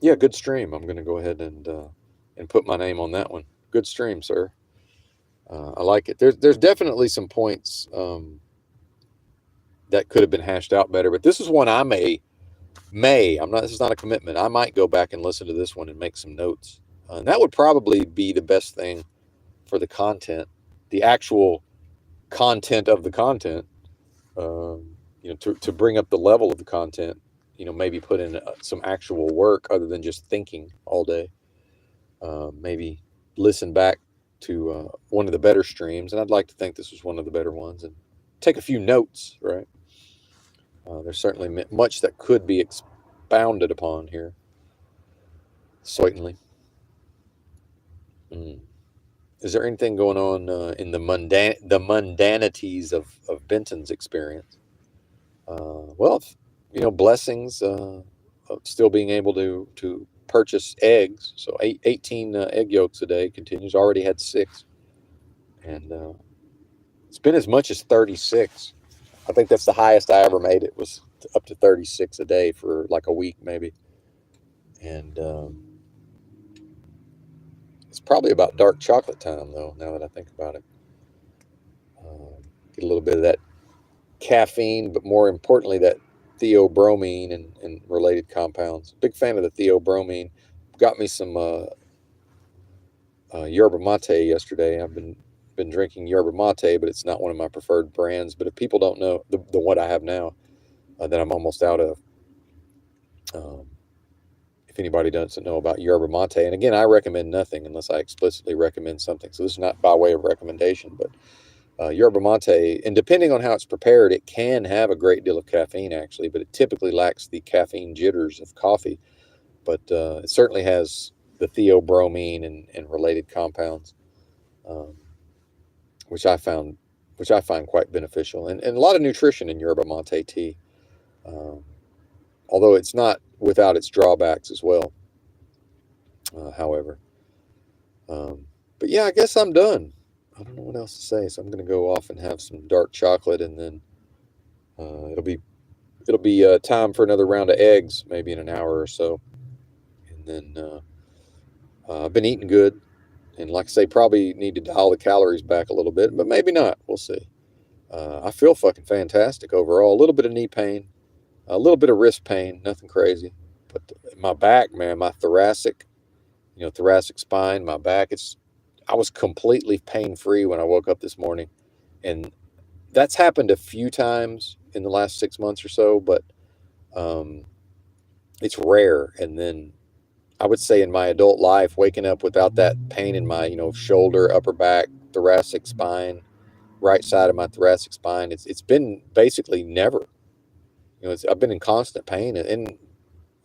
A: Yeah, good stream. I'm going to go ahead and put my name on that one. Good stream, sir. I like it. There's definitely some points that could have been hashed out better, but this is one I I'm not. This is not a commitment. I might go back and listen to this one and make some notes, and that would probably be the best thing for the content, the actual content of the content. To bring up the level of the content. Maybe put in some actual work other than just thinking all day. Maybe listen back to one of the better streams, and I'd like to think this was one of the better ones, and take a few notes, right? There's certainly much that could be expounded upon here. Certainly. Mm. Is there anything going on in the mundanities of Benton's experience? Well, blessings of still being able to purchase eggs. So 18 egg yolks a day continues. Already had 6, and it's been as much as 36. I think that's the highest I ever made. It was up to 36 a day for like a week maybe, and it's probably about dark chocolate time though. Now that I think about it, get a little bit of that caffeine, but more importantly, that theobromine and related compounds. Big fan of the theobromine. Got me some yerba mate yesterday. I've been drinking yerba mate, but it's not one of my preferred brands. But if people don't know the one I have now, that I'm almost out of, um, if anybody doesn't know about yerba mate, and again, I recommend nothing unless I explicitly recommend something. So this is not by way of recommendation, but yerba mate, and depending on how it's prepared, it can have a great deal of caffeine actually, but it typically lacks the caffeine jitters of coffee. But it certainly has the theobromine and related compounds, um, which I found, which I find quite beneficial, and a lot of nutrition in yerba mate tea. Um, Although it's not without its drawbacks as well. However, um, but yeah, I guess I'm done. I don't know what else to say, so I'm going to go off and have some dark chocolate, and then it'll be time for another round of eggs, maybe in an hour or so, and then I've been eating good, and like I say, probably need to dial the calories back a little bit, but maybe not. We'll see. I feel fucking fantastic overall. A little bit of knee pain, a little bit of wrist pain, nothing crazy, but my back, man, my thoracic spine, my back. I was completely pain free when I woke up this morning, and that's happened a few times in the last 6 months or so, but um, it's rare. And then I would say in my adult life, waking up without that pain in my shoulder, upper back, thoracic spine, right side of my thoracic spine, it's been basically never. I've been in constant pain, and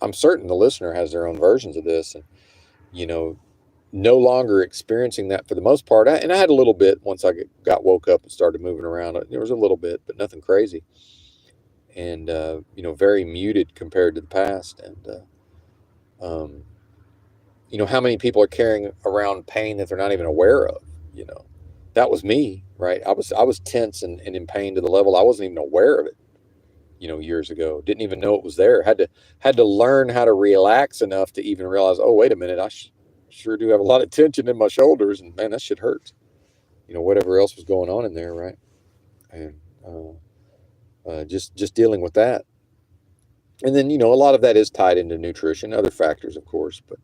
A: I'm certain the listener has their own versions of this, and you know no longer experiencing that for the most part. And I had a little bit once I got woke up and started moving around. There was a little bit, but nothing crazy, and very muted compared to the past. And um, how many people are carrying around pain that they're not even aware of? You know, that was me, right? I was tense and in pain to the level I wasn't even aware of it. Years ago, didn't even know it was there. Had to learn how to relax enough to even realize, oh, wait a minute, I sure do have a lot of tension in my shoulders, and man, that shit hurts. Whatever else was going on in there, right? And just dealing with that, and then a lot of that is tied into nutrition, other factors, of course. But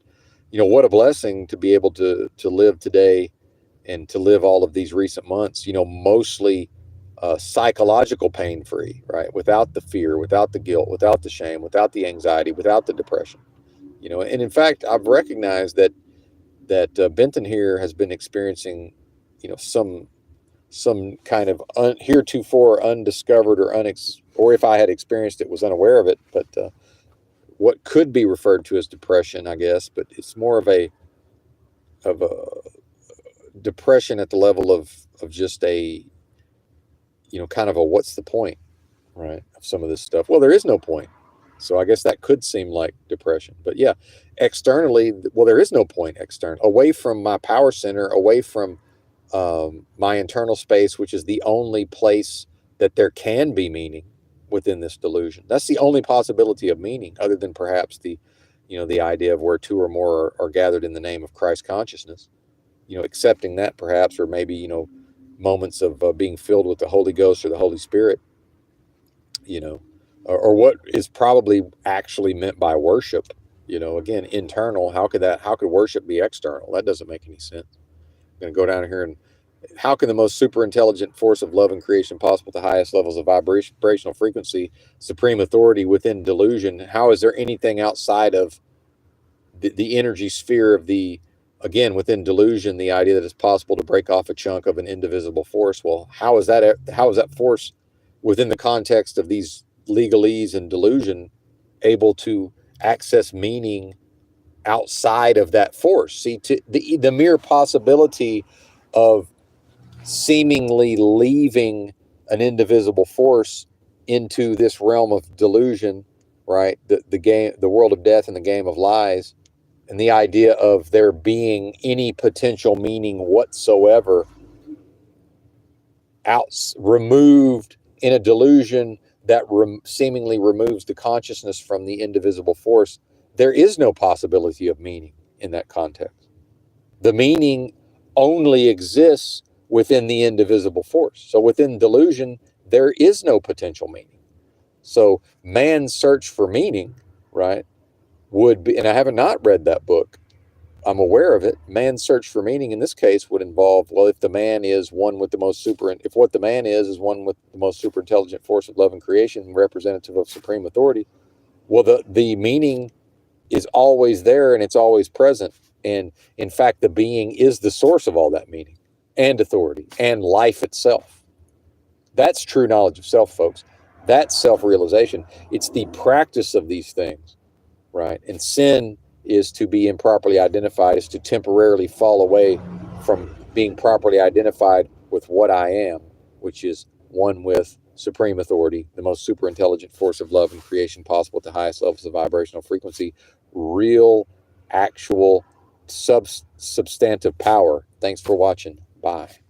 A: what a blessing to be able to live today and to live all of these recent months. Mostly psychological pain free, right? Without the fear, without the guilt, without the shame, without the anxiety, without the depression. And in fact, I've recognized that Benton here has been experiencing, some kind of heretofore undiscovered or if I had experienced it, was unaware of it, but what could be referred to as depression, I guess, but it's more of a depression at the level of just a kind of a what's the point, right, of some of this stuff. Well, there is no point. So I guess that could seem like depression. But yeah, externally, well, there is no point external, away from my power center, away from my internal space, which is the only place that there can be meaning within this delusion. That's the only possibility of meaning, other than perhaps the idea of where two or more are gathered in the name of Christ consciousness. Accepting that perhaps, or maybe moments of being filled with the Holy Ghost or the Holy Spirit. You know, or what is probably actually meant by worship. Again, internal. How could worship be external? That doesn't make any sense. I'm going to go down here and how can the most super intelligent force of love and creation possible to highest levels of vibrational frequency, supreme authority within delusion? How is there anything outside of the energy sphere of again, within delusion, the idea that it's possible to break off a chunk of an indivisible force? Well, how is that force within the context of these legalese and delusion able to access meaning outside of that force. See, the mere possibility of seemingly leaving an indivisible force into this realm of delusion, right? The world of death and the game of lies, and the idea of there being any potential meaning whatsoever removed in a delusion that seemingly removes the consciousness from the indivisible force. There is no possibility of meaning in that context. The meaning only exists within the indivisible force. So within delusion, there is no potential meaning. So man's search for meaning, right, would be, and I have not read that book, I'm aware of it. Man's search for meaning in this case would involve, well, if the man is one with the most if what the man is one with the most super intelligent force of love and creation, representative of supreme authority, well, the meaning is always there and it's always present. And in fact, the being is the source of all that meaning and authority and life itself. That's true knowledge of self, folks. That's self-realization. It's the practice of these things, right? And sin is to be improperly identified, is to temporarily fall away from being properly identified with what I am, which is one with supreme authority, the most super intelligent force of love and creation possible at the highest levels of vibrational frequency, real, actual, substantive power. Thanks for watching. Bye.